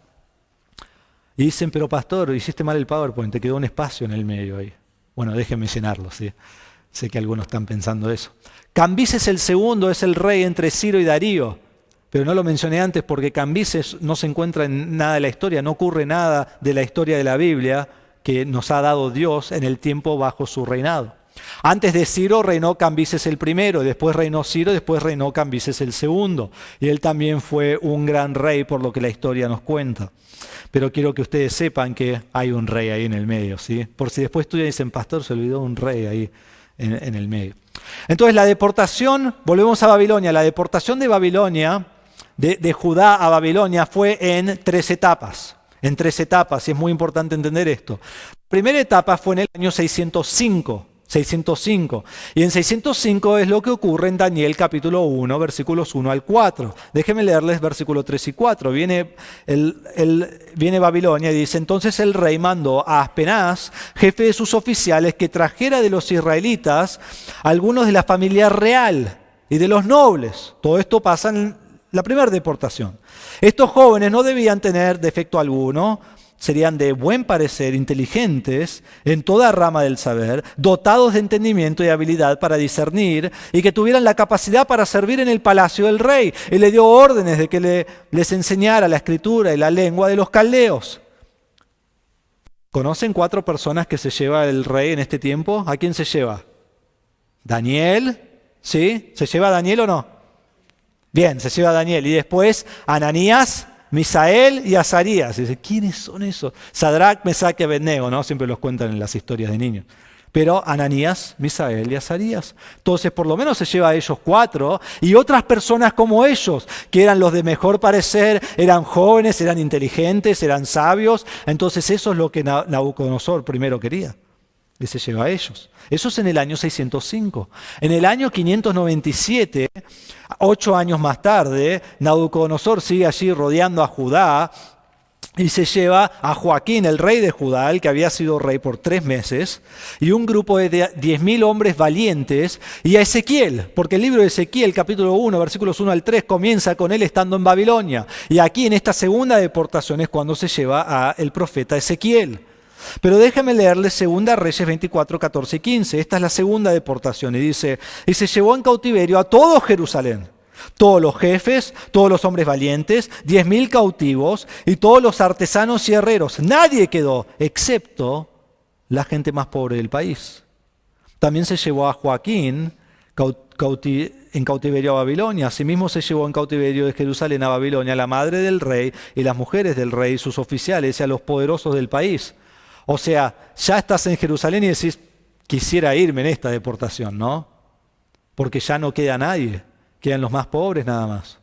[SPEAKER 2] Y dicen, pero pastor, hiciste mal el PowerPoint, te quedó un espacio en el medio ahí. Bueno, déjenme llenarlo, ¿sí? Sé que algunos están pensando eso. Cambises el segundo es el rey entre Ciro y Darío, pero no lo mencioné antes porque Cambises no se encuentra en nada de la historia, no ocurre nada de la historia de la Biblia que nos ha dado Dios en el tiempo bajo su reinado. Antes de Ciro reinó Cambises el primero, después reinó Ciro, después reinó Cambises el segundo. Y él también fue un gran rey por lo que la historia nos cuenta. Pero quiero que ustedes sepan que hay un rey ahí en el medio, ¿sí? Por si después estudian y dicen, pastor, se olvidó un rey ahí en el medio. Entonces la deportación, volvemos a Babilonia, la deportación de Babilonia, de Judá a Babilonia fue en 3 etapas. En 3 etapas, y es muy importante entender esto. La primera etapa fue en el año 605. Y en 605 es lo que ocurre en Daniel capítulo 1, versículos 1 al 4. Déjenme leerles versículos 3 y 4. Viene Babilonia y dice, entonces el rey mandó a Aspenaz, jefe de sus oficiales, que trajera de los israelitas algunos de la familia real y de los nobles. Todo esto pasa en la primera deportación. Estos jóvenes no debían tener defecto alguno, serían de buen parecer, inteligentes en toda rama del saber, dotados de entendimiento y habilidad para discernir y que tuvieran la capacidad para servir en el palacio del rey. Y le dio órdenes de que les enseñara la escritura y la lengua de los caldeos. ¿Conocen 4 personas que se lleva el rey en este tiempo? ¿A quién se lleva? ¿Daniel? ¿Sí? ¿Se lleva a Daniel o no? Bien, se lleva a Daniel. Y después Ananías, Misael y Azarías. Y dice, ¿quiénes son esos? Sadrach, Mesach y Abednego, ¿no? Siempre los cuentan en las historias de niños. Pero Ananías, Misael y Azarías. Entonces, por lo menos se lleva a ellos 4 y otras personas como ellos, que eran los de mejor parecer, eran jóvenes, eran inteligentes, eran sabios. Entonces, eso es lo que Nabucodonosor primero quería. Y se lleva a ellos. Eso es en el año 605. En el año 597, 8 años más tarde, Nabucodonosor sigue allí rodeando a Judá y se lleva a Joaquín, el rey de Judá, el que había sido rey por 3 meses, y un grupo de 10.000 hombres valientes, y a Ezequiel, porque el libro de Ezequiel, capítulo 1, versículos 1 al 3, comienza con él estando en Babilonia. Y aquí en esta segunda deportación es cuando se lleva a el profeta Ezequiel. Pero déjenme leerles 2 Reyes 24, 14 y 15. Esta es la segunda deportación y dice, y se llevó en cautiverio a todo Jerusalén, todos los jefes, todos los hombres valientes, 10.000 cautivos y todos los artesanos y herreros. Nadie quedó, excepto la gente más pobre del país. También se llevó a Joaquín en cautiverio a Babilonia. Asimismo se llevó en cautiverio de Jerusalén a Babilonia a la madre del rey y las mujeres del rey, sus oficiales y a los poderosos del país. O sea, ya estás en Jerusalén y decís, quisiera irme en esta deportación, ¿no? Porque ya no queda nadie, quedan los más pobres nada más.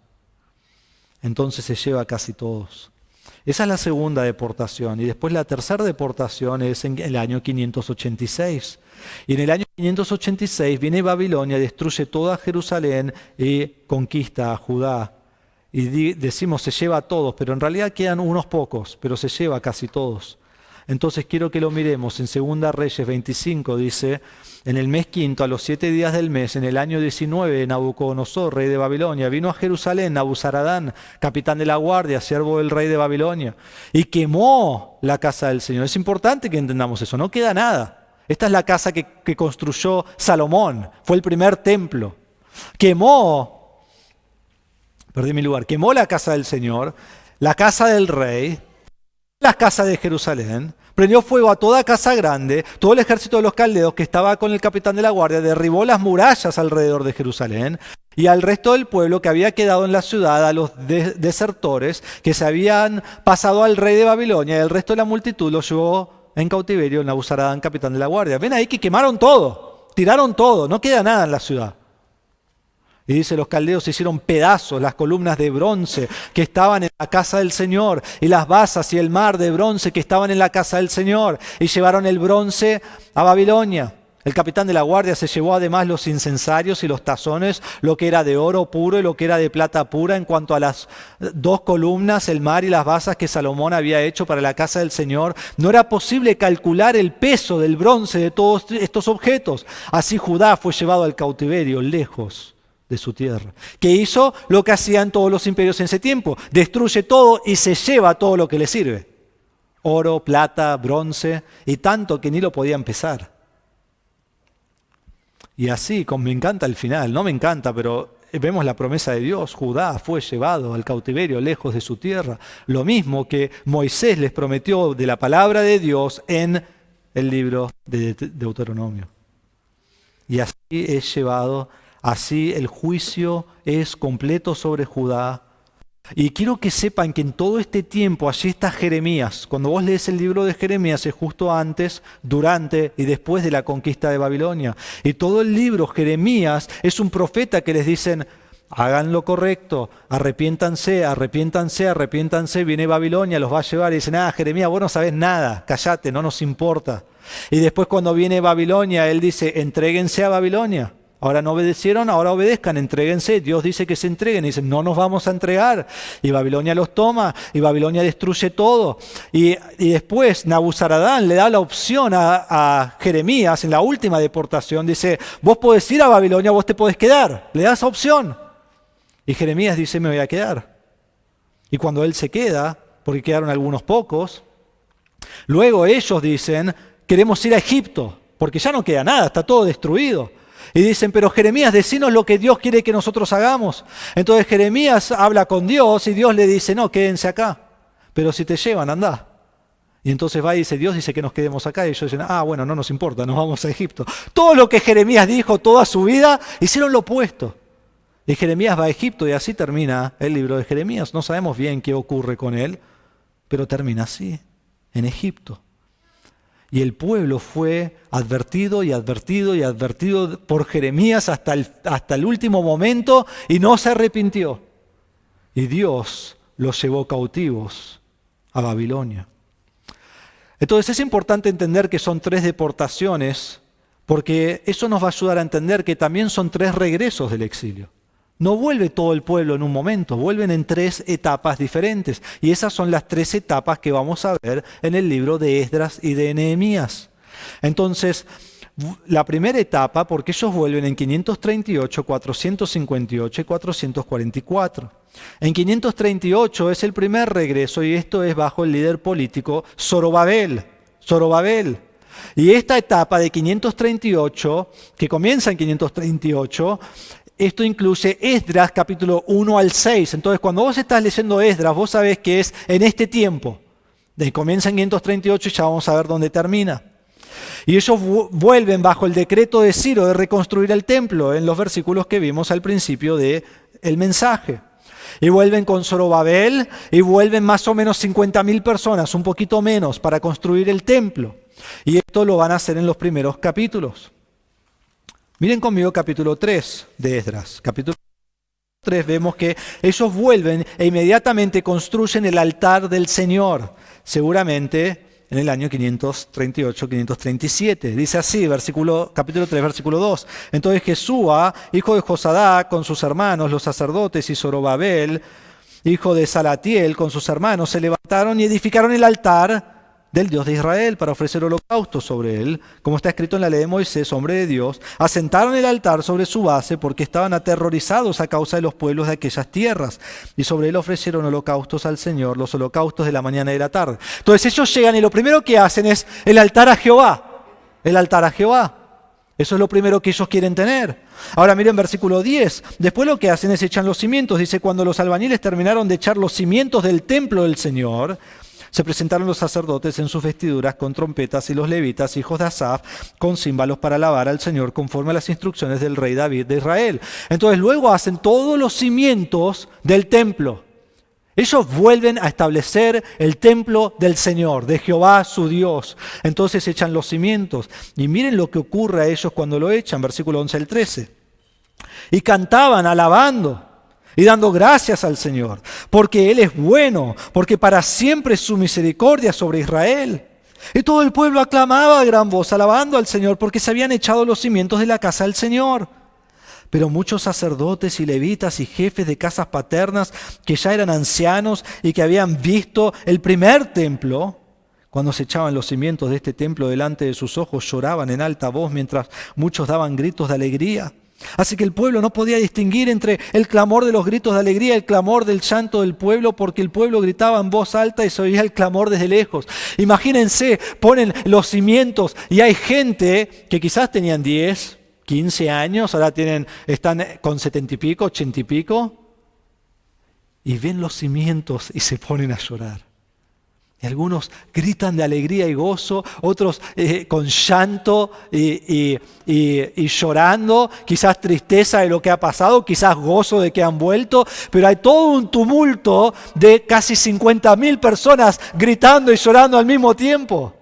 [SPEAKER 2] Entonces se lleva a casi todos. Esa es la segunda deportación. Y después la tercera deportación es en el año 586. Y en el año 586 viene Babilonia, destruye toda Jerusalén y conquista a Judá. Y decimos se lleva a todos, pero en realidad quedan unos pocos, pero se lleva a casi todos. Entonces quiero que lo miremos. En 2 Reyes 25 dice, en el mes quinto, a los 7 días del mes, en el año 19, Nabucodonosor, rey de Babilonia, vino a Jerusalén, Nabuzaradán, capitán de la guardia, siervo del rey de Babilonia, y quemó la casa del Señor. Es importante que entendamos eso, no queda nada. Esta es la casa que construyó Salomón, fue el primer templo. Quemó la casa del Señor, la casa del rey, las casas de Jerusalén, prendió fuego a toda casa grande, todo el ejército de los caldeos que estaba con el capitán de la guardia, derribó las murallas alrededor de Jerusalén y al resto del pueblo que había quedado en la ciudad, a los desertores que se habían pasado al rey de Babilonia, y el resto de la multitud los llevó en cautiverio Nabuzaradán, capitán de la guardia. Ven ahí que quemaron todo, tiraron todo, no queda nada en la ciudad. Y dice, los caldeos hicieron pedazos las columnas de bronce que estaban en la casa del Señor y las basas y el mar de bronce que estaban en la casa del Señor y llevaron el bronce a Babilonia. El capitán de la guardia se llevó además los incensarios y los tazones, lo que era de oro puro y lo que era de plata pura, en cuanto a las 2 columnas, el mar y las basas que Salomón había hecho para la casa del Señor. No era posible calcular el peso del bronce de todos estos objetos. Así Judá fue llevado al cautiverio, lejos de su tierra. Que hizo lo que hacían todos los imperios en ese tiempo: destruye todo y se lleva todo lo que le sirve. Oro, plata, bronce, y tanto que ni lo podían pesar. Y así, me encanta el final, no me encanta, pero vemos la promesa de Dios. Judá fue llevado al cautiverio, lejos de su tierra. Lo mismo que Moisés les prometió de la palabra de Dios en el libro de Deuteronomio. Y así es llevado, así el juicio es completo sobre Judá. Y quiero que sepan que en todo este tiempo, allí está Jeremías. Cuando vos lees el libro de Jeremías es justo antes, durante y después de la conquista de Babilonia. Y todo el libro, Jeremías, es un profeta que les dicen: hagan lo correcto, arrepiéntanse, arrepiéntanse, arrepiéntanse, viene Babilonia, los va a llevar. Y dicen: Jeremías, vos no sabés nada, cállate, no nos importa. Y después cuando viene Babilonia, él dice: entréguense a Babilonia. Ahora no obedecieron, ahora obedezcan, entréguense. Dios dice que se entreguen y dicen: no nos vamos a entregar. Y Babilonia los toma y Babilonia destruye todo. Y después Nabuzaradán le da la opción a Jeremías en la última deportación. Dice: vos podés ir a Babilonia, vos te podés quedar. Le da esa opción. Y Jeremías dice: me voy a quedar. Y cuando él se queda, porque quedaron algunos pocos, luego ellos dicen: queremos ir a Egipto, porque ya no queda nada, está todo destruido. Y dicen: pero Jeremías, decinos lo que Dios quiere que nosotros hagamos. Entonces Jeremías habla con Dios y Dios le dice: no, quédense acá. Pero si te llevan, andá. Y entonces va y dice: Dios dice que nos quedemos acá. Y ellos dicen: bueno, no nos importa, nos vamos a Egipto. Todo lo que Jeremías dijo toda su vida, hicieron lo opuesto. Y Jeremías va a Egipto y así termina el libro de Jeremías. No sabemos bien qué ocurre con él, pero termina así, en Egipto. Y el pueblo fue advertido y advertido y advertido por Jeremías hasta el último momento y no se arrepintió. Y Dios los llevó cautivos a Babilonia. Entonces es importante entender que son 3 deportaciones, porque eso nos va a ayudar a entender que también son 3 regresos del exilio. No vuelve todo el pueblo en un momento, vuelven en 3 etapas diferentes. Y esas son las 3 etapas que vamos a ver en el libro de Esdras y de Nehemías. Entonces, la primera etapa, porque ellos vuelven en 538, 458 y 444. En 538 es el primer regreso y esto es bajo el líder político Zorobabel. Y esta etapa de 538, que comienza en 538, esto incluye Esdras capítulo 1 al 6. Entonces, cuando vos estás leyendo Esdras, vos sabés que es en este tiempo. Comienza en 538 y ya vamos a ver dónde termina. Y ellos vuelven bajo el decreto de Ciro de reconstruir el templo, en los versículos que vimos al principio del mensaje. Y vuelven con Zorobabel y vuelven más o menos 50.000 personas, un poquito menos, para construir el templo. Y esto lo van a hacer en los primeros capítulos. Miren conmigo capítulo 3 de Esdras. Capítulo 3 vemos que ellos vuelven e inmediatamente construyen el altar del Señor, seguramente en el año 538-537. Dice así, capítulo 3, versículo 2. Entonces Jesúa, hijo de Josadá, con sus hermanos, los sacerdotes, y Zorobabel, hijo de Salatiel, con sus hermanos, se levantaron y edificaron el altar del Dios de Israel para ofrecer holocaustos sobre él, como está escrito en la ley de Moisés, hombre de Dios. Asentaron el altar sobre su base porque estaban aterrorizados a causa de los pueblos de aquellas tierras. Y sobre él ofrecieron holocaustos al Señor, los holocaustos de la mañana y de la tarde. Entonces ellos llegan y lo primero que hacen es el altar a Jehová. El altar a Jehová. Eso es lo primero que ellos quieren tener. Ahora miren versículo 10. Después lo que hacen es echan los cimientos. Dice: cuando los albañiles terminaron de echar los cimientos del templo del Señor, se presentaron los sacerdotes en sus vestiduras con trompetas y los levitas, hijos de Asaf, con címbalos para alabar al Señor conforme a las instrucciones del rey David de Israel. Entonces luego hacen todos los cimientos del templo. Ellos vuelven a establecer el templo del Señor, de Jehová su Dios. Entonces echan los cimientos. Y miren lo que ocurre a ellos cuando lo echan, versículo 11 al 13. Y cantaban alabando y dando gracias al Señor, porque Él es bueno, porque para siempre es su misericordia sobre Israel. Y todo el pueblo aclamaba a gran voz, alabando al Señor, porque se habían echado los cimientos de la casa del Señor. Pero muchos sacerdotes y levitas y jefes de casas paternas, que ya eran ancianos y que habían visto el primer templo, cuando se echaban los cimientos de este templo delante de sus ojos, lloraban en alta voz mientras muchos daban gritos de alegría. Así que el pueblo no podía distinguir entre el clamor de los gritos de alegría y el clamor del llanto del pueblo, porque el pueblo gritaba en voz alta y se oía el clamor desde lejos. Imagínense, ponen los cimientos y hay gente que quizás tenían 10, 15 años, ahora están con 70 y pico, 80 y pico, y ven los cimientos y se ponen a llorar. Y algunos gritan de alegría y gozo, otros con llanto y llorando, quizás tristeza de lo que ha pasado, quizás gozo de que han vuelto, pero hay todo un tumulto de casi 50.000 personas gritando y llorando al mismo tiempo,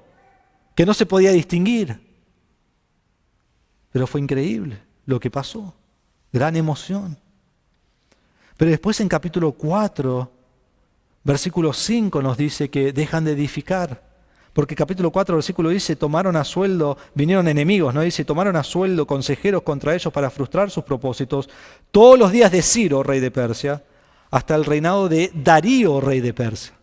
[SPEAKER 2] que no se podía distinguir. Pero fue increíble lo que pasó, gran emoción. Pero después en capítulo 4, versículo 5 nos dice que dejan de edificar, porque capítulo 4, versículo dice, tomaron a sueldo, vinieron enemigos, ¿no? Dice, tomaron a sueldo consejeros contra ellos para frustrar sus propósitos, todos los días de Ciro, rey de Persia, hasta el reinado de Darío, rey de Persia.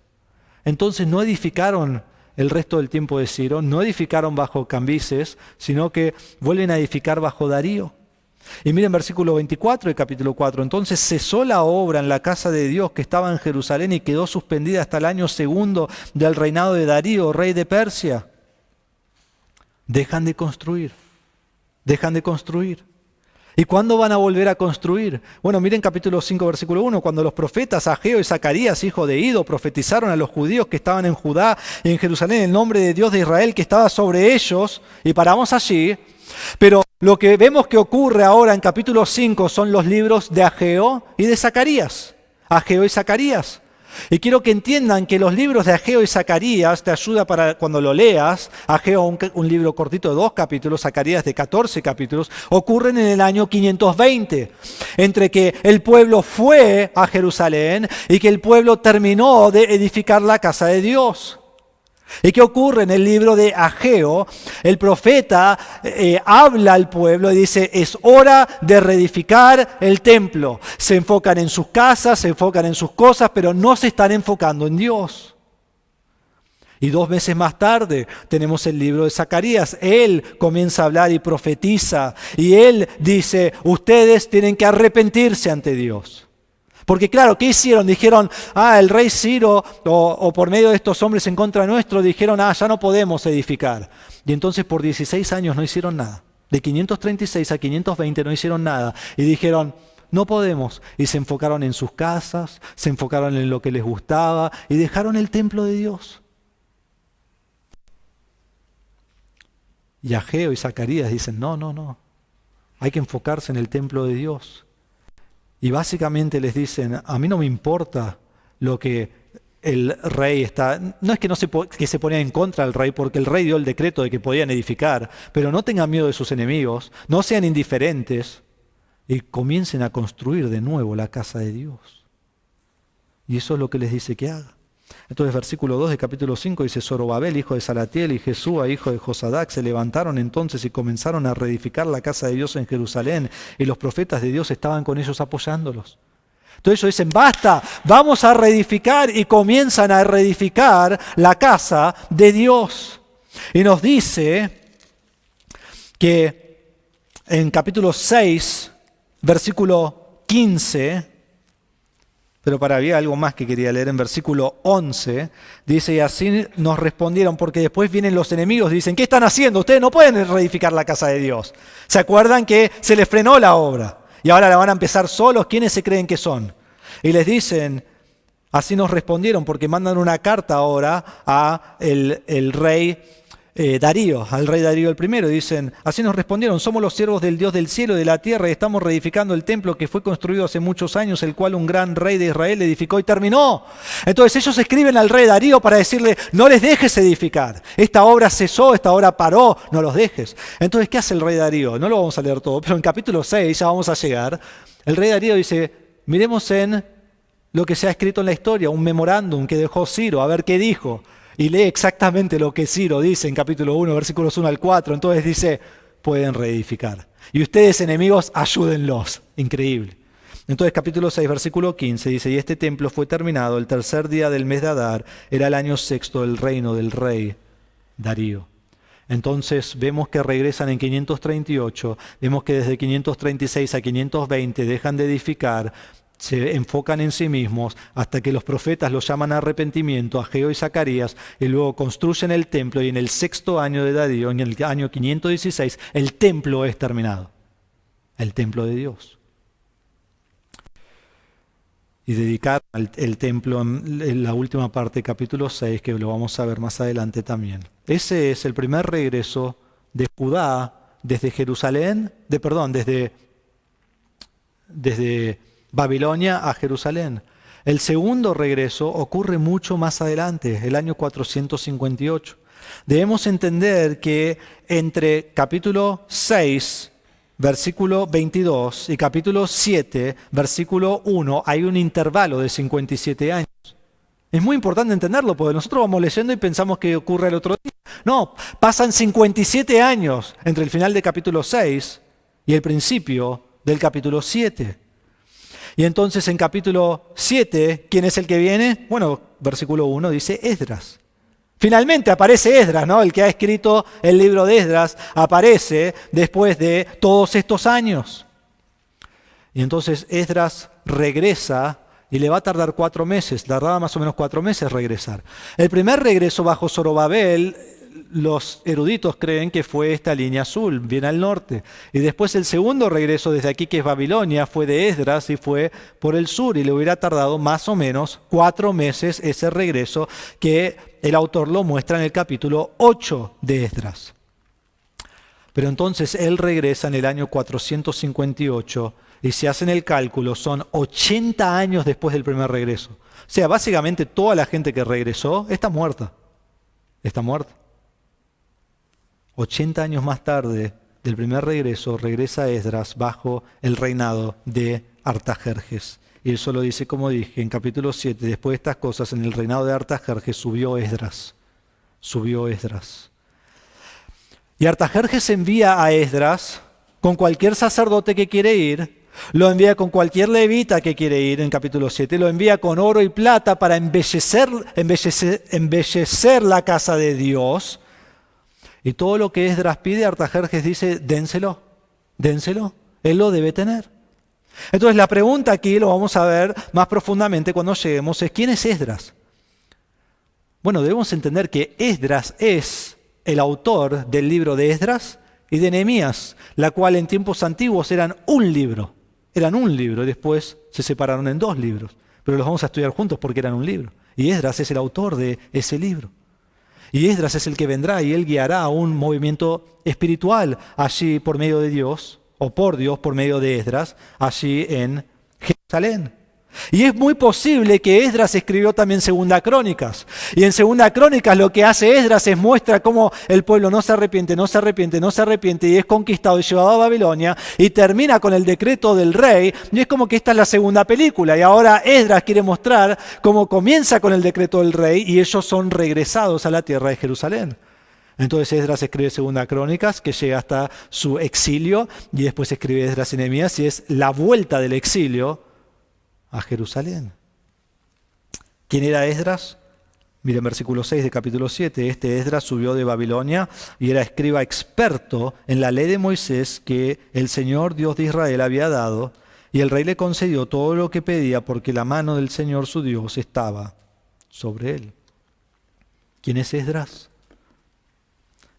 [SPEAKER 2] Entonces no edificaron el resto del tiempo de Ciro, no edificaron bajo Cambises, sino que vuelven a edificar bajo Darío. Y miren versículo 24 del capítulo 4. Entonces cesó la obra en la casa de Dios que estaba en Jerusalén y quedó suspendida hasta el año segundo del reinado de Darío, rey de Persia. Dejan de construir. Dejan de construir. ¿Y cuándo van a volver a construir? Bueno, miren capítulo 5, versículo 1. Cuando los profetas Ageo y Zacarías, hijo de Ido, profetizaron a los judíos que estaban en Judá y en Jerusalén en el nombre de Dios de Israel que estaba sobre ellos, y paramos allí. Pero lo que vemos que ocurre ahora en capítulo 5 son los libros de Ageo y de Zacarías. Ageo y Zacarías. Y quiero que entiendan que los libros de Ageo y Zacarías te ayuda para cuando lo leas. Ageo, un libro cortito de 2 capítulos, Zacarías de 14 capítulos, ocurren en el año 520, entre que el pueblo fue a Jerusalén y que el pueblo terminó de edificar la casa de Dios. ¿Y qué ocurre en el libro de Ageo? El profeta habla al pueblo y dice, es hora de reedificar el templo. Se enfocan en sus casas, se enfocan en sus cosas, pero no se están enfocando en Dios. Y 2 meses más tarde tenemos el libro de Zacarías. Él comienza a hablar y profetiza. Y él dice, ustedes tienen que arrepentirse ante Dios. Porque claro, ¿qué hicieron? Dijeron, el rey Ciro o por medio de estos hombres en contra nuestro, dijeron, ya no podemos edificar. Y entonces por 16 años no hicieron nada. De 536 a 520 no hicieron nada. Y dijeron, no podemos. Y se enfocaron en sus casas, se enfocaron en lo que les gustaba y dejaron el templo de Dios. Y Ageo y Zacarías dicen, no. Hay que enfocarse en el templo de Dios. Y básicamente les dicen, a mí no me importa lo que el rey está... No es que se ponía en contra del rey, porque el rey dio el decreto de que podían edificar, pero no tengan miedo de sus enemigos, no sean indiferentes y comiencen a construir de nuevo la casa de Dios. Y eso es lo que les dice que haga. Entonces, versículo 2 de capítulo 5 dice, Zorobabel, hijo de Salatiel, y Jesúa, hijo de Josadac, se levantaron entonces y comenzaron a reedificar la casa de Dios en Jerusalén, y los profetas de Dios estaban con ellos apoyándolos. Entonces ellos dicen, basta, vamos a reedificar, y comienzan a reedificar la casa de Dios. Y nos dice que en capítulo 6, versículo 15... Pero había algo más que quería leer en versículo 11. Dice, y así nos respondieron, porque después vienen los enemigos y dicen, ¿qué están haciendo? Ustedes no pueden reedificar la casa de Dios. ¿Se acuerdan que se les frenó la obra? Y ahora la van a empezar solos. ¿Quiénes se creen que son? Y les dicen, así nos respondieron, porque mandan una carta ahora a el rey Darío, al rey Darío el primero. Dicen, así nos respondieron, somos los siervos del Dios del cielo y de la tierra y estamos reedificando el templo que fue construido hace muchos años, el cual un gran rey de Israel edificó y terminó. Entonces ellos escriben al rey Darío para decirle, no les dejes edificar, esta obra cesó, esta obra paró, no los dejes. Entonces, ¿qué hace el rey Darío? No lo vamos a leer todo, pero en capítulo 6 ya vamos a llegar. El rey Darío dice, miremos en lo que se ha escrito en la historia, un memorándum que dejó Ciro, a ver qué dijo. y lee exactamente lo que Ciro dice en capítulo 1, versículos 1 al 4, entonces dice, pueden reedificar. Y ustedes, enemigos, ayúdenlos. Increíble. Entonces capítulo 6, versículo 15 dice, y este templo fue terminado el tercer día del mes de Adar, era el año sexto del reino del rey Darío. Entonces vemos que regresan en 538, vemos que desde 536 a 520 dejan de edificar, se enfocan en sí mismos hasta que los profetas los llaman a arrepentimiento, Ageo y Zacarías, y luego construyen el templo y en el sexto año de Darío, en el año 516, el templo es terminado, el templo de Dios. Y dedicar el templo en la última parte, capítulo 6, que lo vamos a ver más adelante también. Ese es el primer regreso de Judá desde Jerusalén, desde Babilonia a Jerusalén. El segundo regreso ocurre mucho más adelante, el año 458. Debemos entender que entre capítulo 6, versículo 22 y capítulo 7, versículo 1, hay un intervalo de 57 años. Es muy importante entenderlo, porque nosotros vamos leyendo y pensamos que ocurre el otro día. No, pasan 57 años entre el final del capítulo 6 y el principio del capítulo 7. Y entonces en capítulo 7, ¿quién es el que viene? Bueno, versículo 1 dice Esdras. Finalmente aparece Esdras, ¿no? El que ha escrito el libro de Esdras aparece después de todos estos años. Y entonces Esdras regresa y le va a tardar 4 meses, tardaba más o menos 4 meses regresar. El primer regreso bajo Zorobabel, los eruditos creen que fue esta línea azul, bien al norte. Y después el segundo regreso desde aquí, que es Babilonia, fue de Esdras y fue por el sur. Y le hubiera tardado más o menos 4 meses ese regreso, que el autor lo muestra en el capítulo 8 de Esdras. Pero entonces él regresa en el año 458 y si hacen el cálculo son 80 años después del primer regreso. O sea, básicamente toda la gente que regresó está muerta. Está muerta. 80 años más tarde del primer regreso, regresa Esdras bajo el reinado de Artajerjes. Y eso lo dice, como dije, en capítulo 7, después de estas cosas, en el reinado de Artajerjes subió Esdras. Subió Esdras. Y Artajerjes envía a Esdras con cualquier sacerdote que quiere ir, lo envía con cualquier levita que quiere ir, en capítulo 7, lo envía con oro y plata para embellecer la casa de Dios. Y todo lo que Esdras pide, Artajerjes dice, dénselo, él lo debe tener. Entonces la pregunta aquí, lo vamos a ver más profundamente cuando lleguemos, es ¿quién es Esdras? Bueno, debemos entender que Esdras es el autor del libro de Esdras y de Nehemías, la cual en tiempos antiguos eran un libro y después se separaron en 2 libros, pero los vamos a estudiar juntos porque eran un libro. Y Esdras es el autor de ese libro. Y Esdras es el que vendrá y él guiará un movimiento espiritual allí por medio de Dios, o por Dios por medio de Esdras, allí en Jerusalén. Y es muy posible que Esdras escribió también Segunda Crónicas. Y en Segunda Crónicas lo que hace Esdras es muestra cómo el pueblo no se arrepiente y es conquistado y llevado a Babilonia y termina con el decreto del rey. Y es como que esta es la segunda película. Y ahora Esdras quiere mostrar cómo comienza con el decreto del rey y ellos son regresados a la tierra de Jerusalén. Entonces Esdras escribe Segunda Crónicas, que llega hasta su exilio, y después escribe Esdras y Nehemías, y es la vuelta del exilio a Jerusalén. ¿Quién era Esdras? Miren versículo 6 de capítulo 7. Este Esdras subió de Babilonia y era escriba experto en la ley de Moisés que el Señor Dios de Israel había dado, y el rey le concedió todo lo que pedía porque la mano del Señor su Dios estaba sobre él. ¿Quién es Esdras?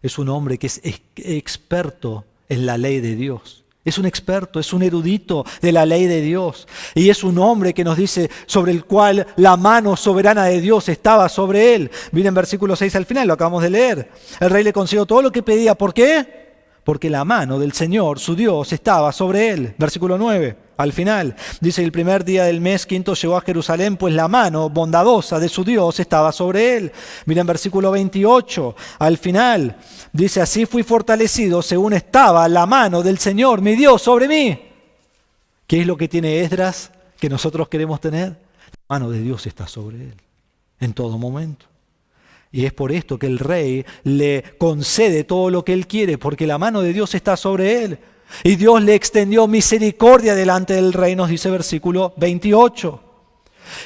[SPEAKER 2] Es un hombre que es experto en la ley de Dios. Es un experto, es un erudito de la ley de Dios. Y es un hombre que nos dice sobre el cual la mano soberana de Dios estaba sobre él. Miren versículo 6 al final, lo acabamos de leer. El rey le concedió todo lo que pedía. ¿Por qué? Porque la mano del Señor, su Dios, estaba sobre él. Versículo 9, al final. Dice, el primer día del mes quinto llegó a Jerusalén, pues la mano bondadosa de su Dios estaba sobre él. Miren versículo 28, al final. Dice, así fui fortalecido según estaba la mano del Señor, mi Dios, sobre mí. ¿Qué es lo que tiene Esdras que nosotros queremos tener? La mano de Dios está sobre él en todo momento. Y es por esto que el rey le concede todo lo que él quiere, porque la mano de Dios está sobre él. Y Dios le extendió misericordia delante del rey, nos dice versículo 28.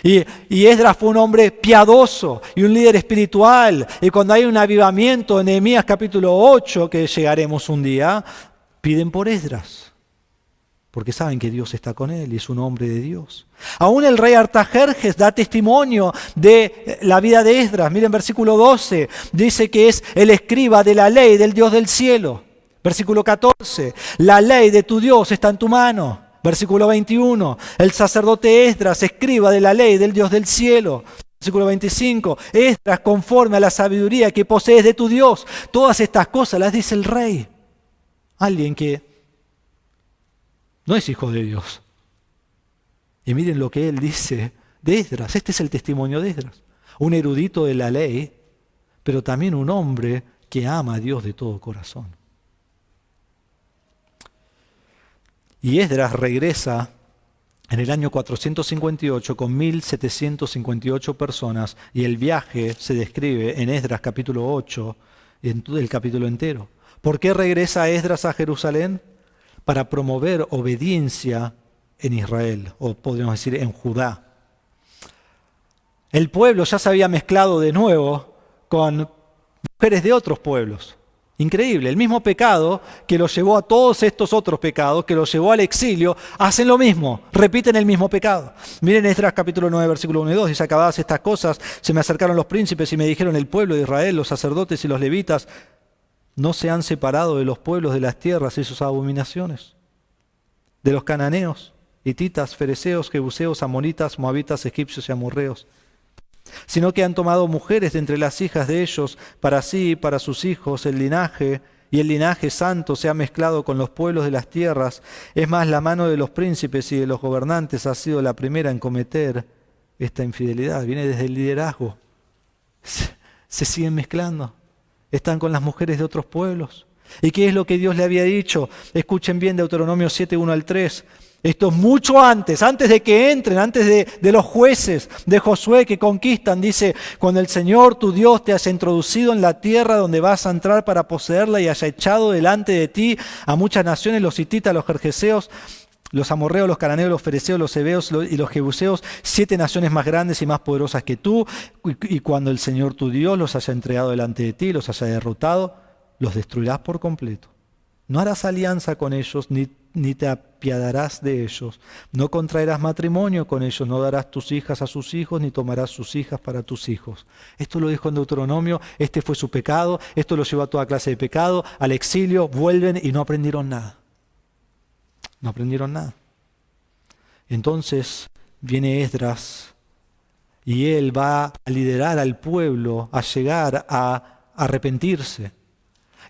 [SPEAKER 2] Y Esdras fue un hombre piadoso y un líder espiritual. Y cuando hay un avivamiento en Nehemías capítulo 8, que llegaremos un día, piden por Esdras, porque saben que Dios está con él y es un hombre de Dios. Aún el rey Artajerjes da testimonio de la vida de Esdras. Miren versículo 12, dice que es el escriba de la ley del Dios del cielo. Versículo 14, la ley de tu Dios está en tu mano. Versículo 21, el sacerdote Esdras, escriba de la ley del Dios del cielo. Versículo 25, Esdras conforme a la sabiduría que posees de tu Dios. Todas estas cosas las dice el rey. Alguien que no es hijo de Dios. Y miren lo que él dice de Esdras. Este es el testimonio de Esdras. Un erudito de la ley, pero también un hombre que ama a Dios de todo corazón. Y Esdras regresa en el año 458 con 1758 personas y el viaje se describe en Esdras capítulo 8, en todo el capítulo entero. ¿Por qué regresa Esdras a Jerusalén? Para promover obediencia en Israel, o podríamos decir en Judá. El pueblo ya se había mezclado de nuevo con mujeres de otros pueblos. Increíble, el mismo pecado que los llevó a todos estos otros pecados, que los llevó al exilio, hacen lo mismo, repiten el mismo pecado. Miren Esdras capítulo 9, versículo 1 y 2, dice: acabadas estas cosas, se me acercaron los príncipes y me dijeron: el pueblo de Israel, los sacerdotes y los levitas, no se han separado de los pueblos de las tierras y sus abominaciones, de los cananeos, hititas, fereceos, jebuseos, amonitas, moabitas, egipcios y amorreos, sino que han tomado mujeres de entre las hijas de ellos para sí y para sus hijos. El linaje y el linaje santo se ha mezclado con los pueblos de las tierras. Es más, la mano de los príncipes y de los gobernantes ha sido la primera en cometer esta infidelidad. Viene desde el liderazgo. Se siguen mezclando. Están con las mujeres de otros pueblos. ¿Y qué es lo que Dios le había dicho? Escuchen bien Deuteronomio 7, 1 al 3. Esto es mucho antes de que entren, antes de los jueces de Josué que conquistan. Dice: cuando el Señor tu Dios te haya introducido en la tierra donde vas a entrar para poseerla y haya echado delante de ti a muchas naciones, los hititas, los gergeseos, los amorreos, los cananeos, los fereceos, los heveos y los jebuseos, 7 naciones más grandes y más poderosas que tú, y cuando el Señor tu Dios los haya entregado delante de ti, los haya derrotado, los destruirás por completo. No harás alianza con ellos, ni te apiadarás de ellos. No contraerás matrimonio con ellos, no darás tus hijas a sus hijos, ni tomarás sus hijas para tus hijos. Esto lo dijo en Deuteronomio, este fue su pecado, esto lo llevó a toda clase de pecado, al exilio, vuelven y no aprendieron nada. No aprendieron nada. Entonces viene Esdras y él va a liderar al pueblo a llegar a arrepentirse.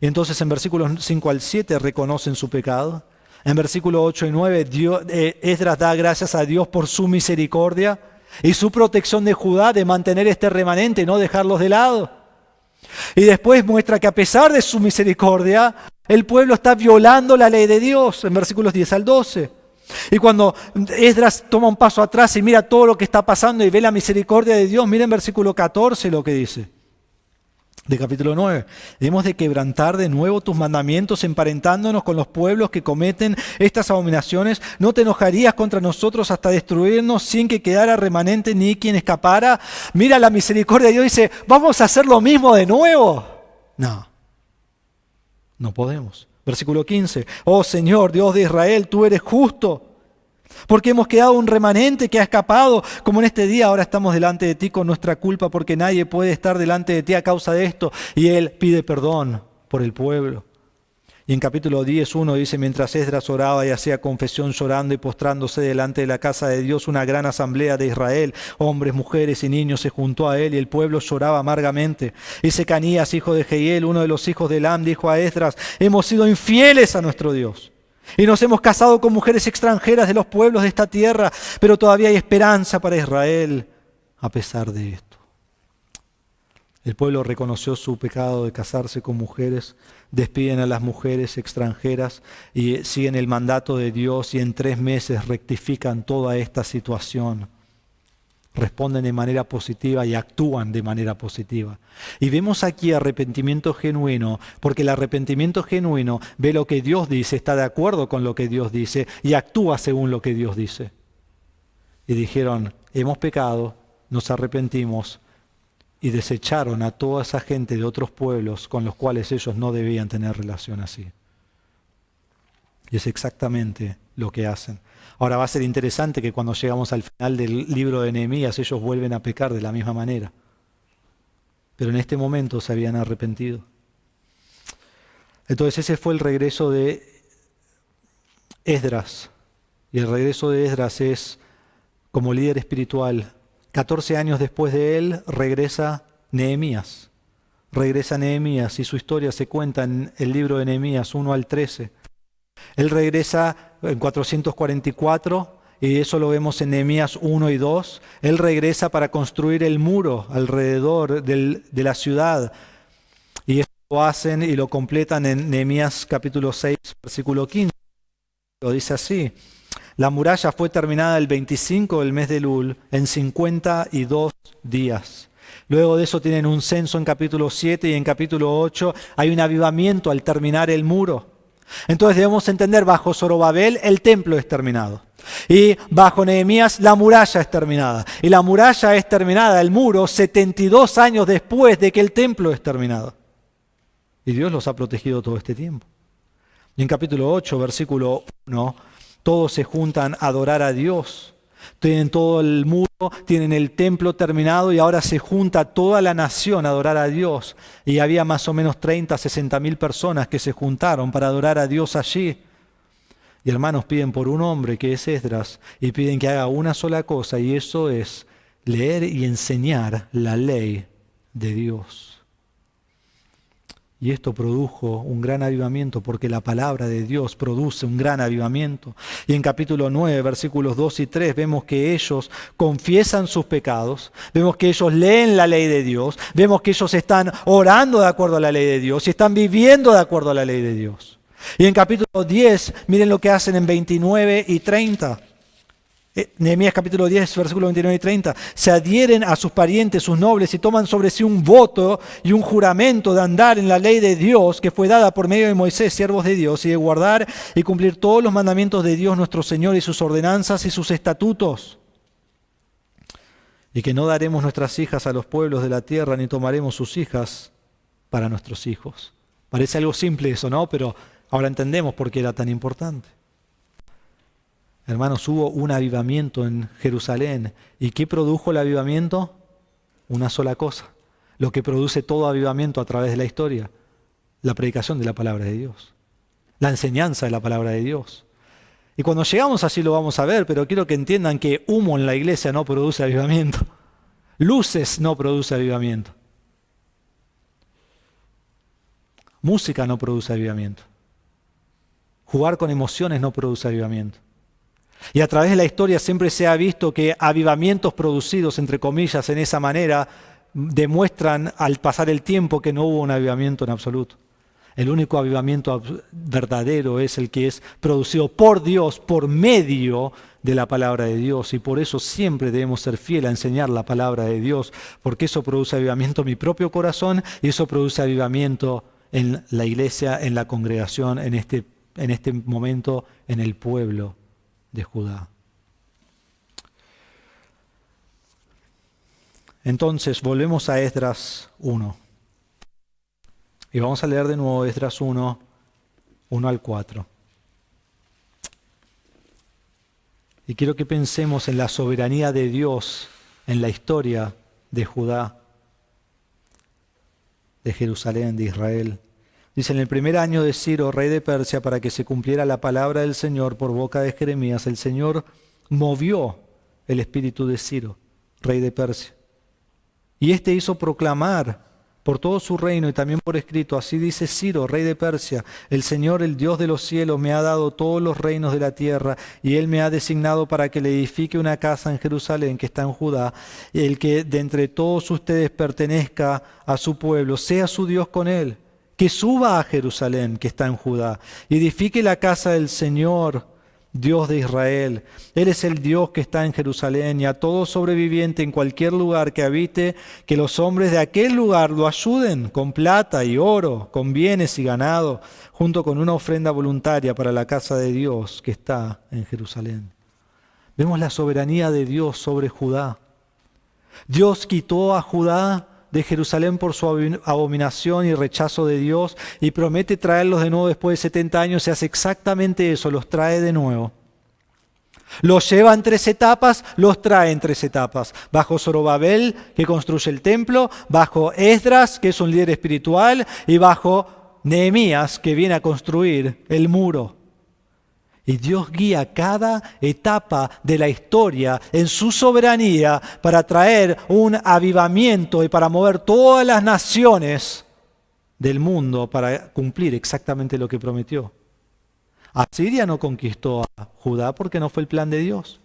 [SPEAKER 2] Y entonces en versículos 5 al 7 reconocen su pecado. En versículos 8 y 9 Esdras da gracias a Dios por su misericordia y su protección de Judá, de mantener este remanente y no dejarlos de lado. Y después muestra que a pesar de su misericordia, el pueblo está violando la ley de Dios, en versículos 10 al 12. Y cuando Esdras toma un paso atrás y mira todo lo que está pasando y ve la misericordia de Dios, miren versículo 14 lo que dice. De capítulo 9, debemos de quebrantar de nuevo tus mandamientos, emparentándonos con los pueblos que cometen estas abominaciones. ¿No te enojarías contra nosotros hasta destruirnos sin que quedara remanente ni quien escapara? Mira la misericordia de Dios, dice: ¿vamos a hacer lo mismo de nuevo? No podemos. Versículo 15, oh Señor, Dios de Israel, tú eres justo, porque hemos quedado un remanente que ha escapado, como en este día ahora estamos delante de ti con nuestra culpa, porque nadie puede estar delante de ti a causa de esto. Y él pide perdón por el pueblo. Y en capítulo 10:1 dice: mientras Esdras oraba y hacía confesión llorando y postrándose delante de la casa de Dios, una gran asamblea de Israel, hombres, mujeres y niños, se juntó a él y el pueblo lloraba amargamente. Y Secanías, hijo de Jehiel, uno de los hijos de Elam, dijo a Esdras: hemos sido infieles a nuestro Dios y nos hemos casado con mujeres extranjeras de los pueblos de esta tierra, pero todavía hay esperanza para Israel a pesar de esto. El pueblo reconoció su pecado de casarse con mujeres, despiden a las mujeres extranjeras y siguen el mandato de Dios, y en 3 meses rectifican toda esta situación.
[SPEAKER 3] responden de manera positiva y actúan de manera positiva. Y vemos aquí arrepentimiento genuino, porque el arrepentimiento genuino ve lo que Dios dice, está de acuerdo con lo que Dios dice y actúa según lo que Dios dice. Y dijeron, hemos pecado, nos arrepentimos, y desecharon a toda esa gente de otros pueblos con los cuales ellos no debían tener relación así. Y es exactamente lo que hacen. Ahora va a ser interesante que cuando llegamos al final del libro de Nehemías ellos vuelven a pecar de la misma manera. Pero en este momento se habían arrepentido. Entonces ese fue el regreso de Esdras. Y el regreso de Esdras es como líder espiritual. 14 años después de él regresa Nehemías. Regresa Nehemías y su historia se cuenta en el libro de Nehemías 1 al 13. Él regresa en 444 y eso lo vemos en Nehemías 1 y 2. Él regresa para construir el muro alrededor de la ciudad. Y esto lo hacen y lo completan en Nehemías capítulo 6, versículo 15. Lo dice así. La muralla fue terminada el 25 del mes de Elul en 52 días. Luego de eso tienen un censo en capítulo 7 y en capítulo 8 hay un avivamiento al terminar el muro. Entonces debemos entender, bajo Zorobabel el templo es terminado. Y bajo Nehemías la muralla es terminada. Y la muralla es terminada, el muro, 72 años después de que el templo es terminado. Y Dios los ha protegido todo este tiempo. Y en capítulo 8, versículo 1, todos se juntan a adorar a Dios. Tienen todo el muro, tienen el templo terminado y ahora se junta toda la nación a adorar a Dios. Y había más o menos 30, 60 mil personas que se juntaron para adorar a Dios allí. Y hermanos, piden por un hombre que es Esdras y piden que haga una sola cosa, y eso es leer y enseñar la ley de Dios. Y esto produjo un gran avivamiento, porque la palabra de Dios produce un gran avivamiento. Y en capítulo 9, versículos 2 y 3, vemos que ellos confiesan sus pecados, vemos que ellos leen la ley de Dios, vemos que ellos están orando de acuerdo a la ley de Dios y están viviendo de acuerdo a la ley de Dios. Y en capítulo 10, miren lo que hacen en 29 y 30. Nehemías capítulo 10, versículos 29 y 30, se adhieren a sus parientes, sus nobles, y toman sobre sí un voto y un juramento de andar en la ley de Dios que fue dada por medio de Moisés, siervos de Dios, y de guardar y cumplir todos los mandamientos de Dios nuestro Señor y sus ordenanzas y sus estatutos. Y que no daremos nuestras hijas a los pueblos de la tierra, ni tomaremos sus hijas para nuestros hijos. Parece algo simple eso, ¿no? Pero ahora entendemos por qué era tan importante. Hermanos, hubo un avivamiento en Jerusalén. ¿Y qué produjo el avivamiento? Una sola cosa. Lo que produce todo avivamiento a través de la historia. La predicación de la palabra de Dios. La enseñanza de la palabra de Dios. Y cuando llegamos así lo vamos a ver, pero quiero que entiendan que humo en la iglesia no produce avivamiento. Luces no produce avivamiento. Música no produce avivamiento. Jugar con emociones no produce avivamiento. Y a través de la historia siempre se ha visto que avivamientos producidos, entre comillas, en esa manera, demuestran al pasar el tiempo que no hubo un avivamiento en absoluto. El único avivamiento verdadero es el que es producido por Dios, por medio de la palabra de Dios. Y por eso siempre debemos ser fieles a enseñar la palabra de Dios, porque eso produce avivamiento en mi propio corazón y eso produce avivamiento en la iglesia, en la congregación, en este momento, en el pueblo de Judá. Entonces volvemos a Esdras 1 y vamos a leer de nuevo Esdras 1, 1 al 4. Y quiero que pensemos en la soberanía de Dios en la historia de Judá, de Jerusalén, de Israel. Dice, en el primer año de Ciro, rey de Persia, para que se cumpliera la palabra del Señor por boca de Jeremías, el Señor movió el espíritu de Ciro, rey de Persia. Y éste hizo proclamar por todo su reino y también por escrito, así dice Ciro, rey de Persia, el Señor, el Dios de los cielos, me ha dado todos los reinos de la tierra, y Él me ha designado para que le edifique una casa en Jerusalén, que está en Judá, y el que de entre todos ustedes pertenezca a su pueblo, sea su Dios con él. Que suba a Jerusalén, que está en Judá, y edifique la casa del Señor Dios de Israel. Él es el Dios que está en Jerusalén, y a todo sobreviviente en cualquier lugar que habite, que los hombres de aquel lugar lo ayuden con plata y oro, con bienes y ganado, junto con una ofrenda voluntaria para la casa de Dios que está en Jerusalén. Vemos la soberanía de Dios sobre Judá. Dios quitó a Judá de Jerusalén por su abominación y rechazo de Dios, y promete traerlos de nuevo después de 70 años, y hace exactamente eso, los trae de nuevo. Los lleva en 3 etapas, los trae en 3 etapas. Bajo Zorobabel, que construye el templo, bajo Esdras, que es un líder espiritual, y bajo Nehemías, que viene a construir el muro. Y Dios guía cada etapa de la historia en su soberanía para traer un avivamiento y para mover todas las naciones del mundo para cumplir exactamente lo que prometió. Asiria no conquistó a Judá porque no fue el plan de Dios.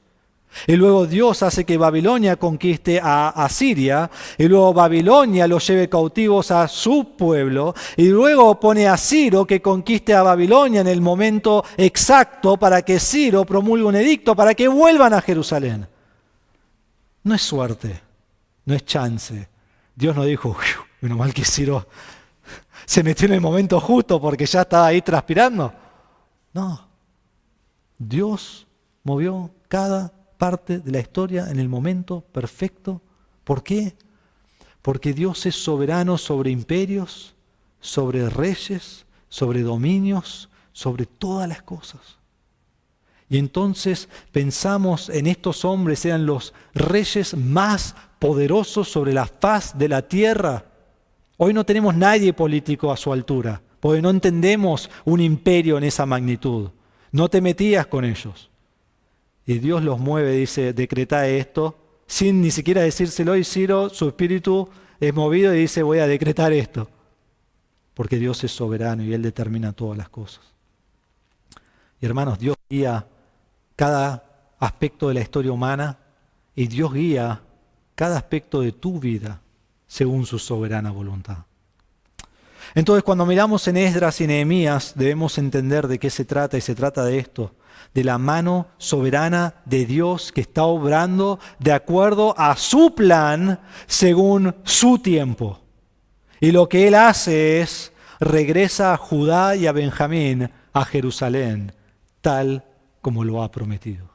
[SPEAKER 3] Y luego Dios hace que Babilonia conquiste a Asiria, y luego Babilonia los lleve cautivos a su pueblo, y luego pone a Ciro que conquiste a Babilonia en el momento exacto para que Ciro promulgue un edicto para que vuelvan a Jerusalén. No es suerte, no es chance. Dios no dijo, menos mal que Ciro se metió en el momento justo porque ya estaba ahí transpirando. No, Dios movió cada parte de la historia en el momento perfecto. ¿Por qué? Porque Dios es soberano sobre imperios, sobre reyes, sobre dominios, sobre todas las cosas. Y entonces pensamos en estos hombres, eran los reyes más poderosos sobre la faz de la tierra. Hoy no tenemos nadie político a su altura, porque no entendemos un imperio en esa magnitud. No te metías con ellos. Y Dios los mueve, dice, decreta esto, sin ni siquiera decírselo, y Ciro, su espíritu es movido y dice, voy a decretar esto. Porque Dios es soberano y Él determina todas las cosas. Y hermanos, Dios guía cada aspecto de la historia humana, y Dios guía cada aspecto de tu vida según su soberana voluntad. Entonces, cuando miramos en Esdras y Nehemías, debemos entender de qué se trata, y se trata de esto, de la mano soberana de Dios que está obrando de acuerdo a su plan según su tiempo. Y lo que Él hace es, regresa a Judá y a Benjamín, a Jerusalén, tal como lo ha prometido.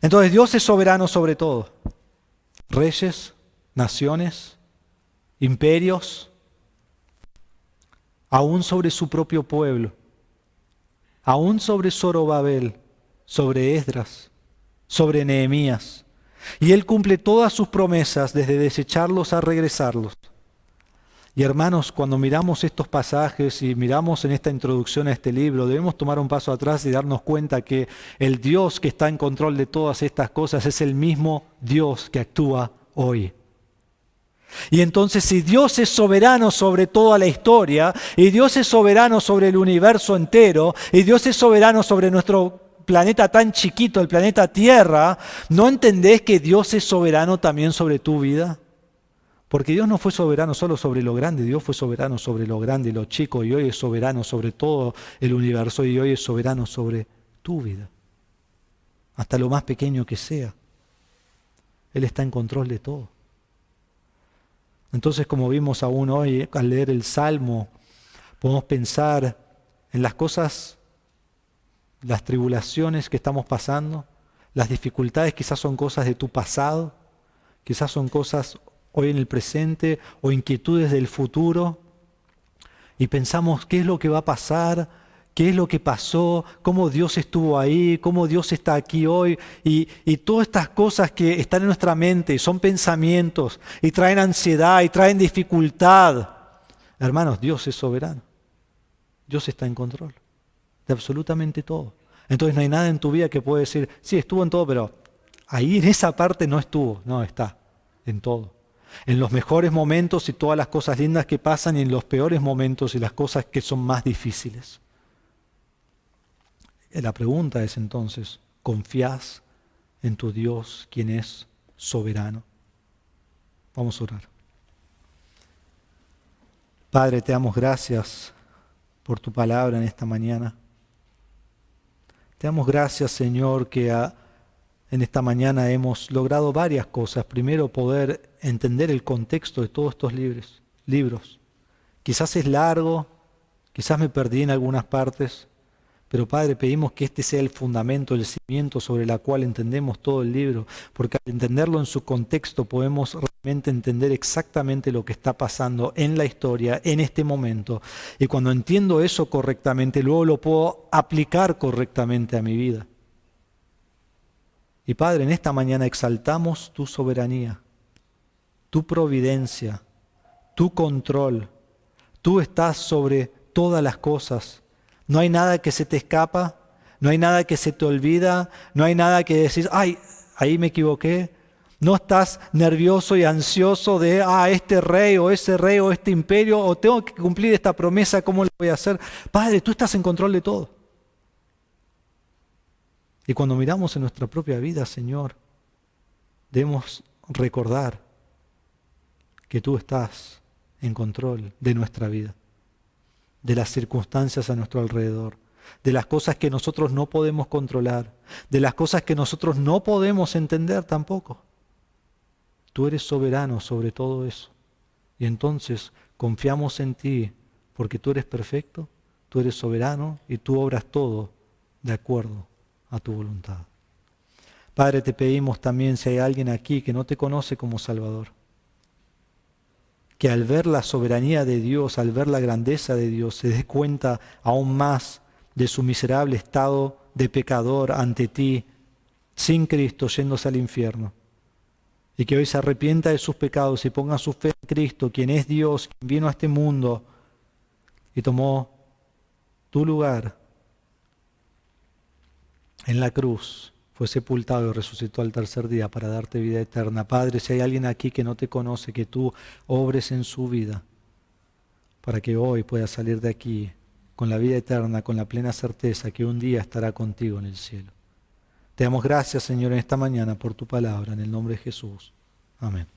[SPEAKER 3] Entonces Dios es soberano sobre todo. Reyes, naciones, imperios, aún sobre su propio pueblo. Aún sobre Zorobabel, sobre Esdras, sobre Nehemías. Y Él cumple todas sus promesas, desde desecharlos a regresarlos. Y hermanos, cuando miramos estos pasajes y miramos en esta introducción a este libro, debemos tomar un paso atrás y darnos cuenta que el Dios que está en control de todas estas cosas es el mismo Dios que actúa hoy. Y entonces, si Dios es soberano sobre toda la historia, y Dios es soberano sobre el universo entero, y Dios es soberano sobre nuestro planeta tan chiquito, el planeta Tierra, ¿no entendés que Dios es soberano también sobre tu vida? Porque Dios no fue soberano solo sobre lo grande, Dios fue soberano sobre lo grande y lo chico, y hoy es soberano sobre todo el universo, y hoy es soberano sobre tu vida, hasta lo más pequeño que sea. Él está en control de todo. Entonces, como vimos aún hoy al leer el Salmo, podemos pensar en las cosas, las tribulaciones que estamos pasando, las dificultades quizás son cosas de tu pasado, quizás son cosas hoy en el presente o inquietudes del futuro, y pensamos qué es lo que va a pasar, qué es lo que pasó, cómo Dios estuvo ahí, cómo Dios está aquí hoy, y todas estas cosas que están en nuestra mente, son pensamientos, y traen ansiedad, y traen dificultad. Hermanos, Dios es soberano. Dios está en control de absolutamente todo. Entonces no hay nada en tu vida que pueda decir, sí, estuvo en todo, pero ahí en esa parte no estuvo. No, está en todo. En los mejores momentos y todas las cosas lindas que pasan, y en los peores momentos y las cosas que son más difíciles. La pregunta es entonces, ¿confías en tu Dios, quien es soberano? Vamos a orar. Padre, te damos gracias por tu palabra en esta mañana. Te damos gracias, Señor, que en esta mañana hemos logrado varias cosas. Primero, poder entender el contexto de todos estos libros. Quizás es largo, quizás me perdí en algunas partes, pero Padre, pedimos que este sea el fundamento, el cimiento sobre el cual entendemos todo el libro, porque al entenderlo en su contexto podemos realmente entender exactamente lo que está pasando en la historia, en este momento. Y cuando entiendo eso correctamente, luego lo puedo aplicar correctamente a mi vida. Y Padre, en esta mañana exaltamos tu soberanía, tu providencia, tu control. Tú estás sobre todas las cosas. No hay nada que se te escapa, no hay nada que se te olvida, no hay nada que decís, ay, ahí me equivoqué. No estás nervioso y ansioso de, este rey o ese rey o este imperio, o tengo que cumplir esta promesa, ¿cómo lo voy a hacer? Padre, tú estás en control de todo. Y cuando miramos en nuestra propia vida, Señor, debemos recordar que tú estás en control de nuestra vida, de las circunstancias a nuestro alrededor, de las cosas que nosotros no podemos controlar, de las cosas que nosotros no podemos entender tampoco. Tú eres soberano sobre todo eso. Y entonces confiamos en ti porque tú eres perfecto, tú eres soberano y tú obras todo de acuerdo a tu voluntad. Padre, te pedimos también si hay alguien aquí que no te conoce como Salvador, que al ver la soberanía de Dios, al ver la grandeza de Dios, se dé cuenta aún más de su miserable estado de pecador ante ti, sin Cristo, yéndose al infierno. Y que hoy se arrepienta de sus pecados y ponga su fe en Cristo, quien es Dios, quien vino a este mundo y tomó tu lugar en la cruz. Fue sepultado y resucitó al tercer día para darte vida eterna. Padre, si hay alguien aquí que no te conoce, que tú obres en su vida, para que hoy pueda salir de aquí con la vida eterna, con la plena certeza que un día estará contigo en el cielo. Te damos gracias, Señor, en esta mañana por tu palabra, en el nombre de Jesús. Amén.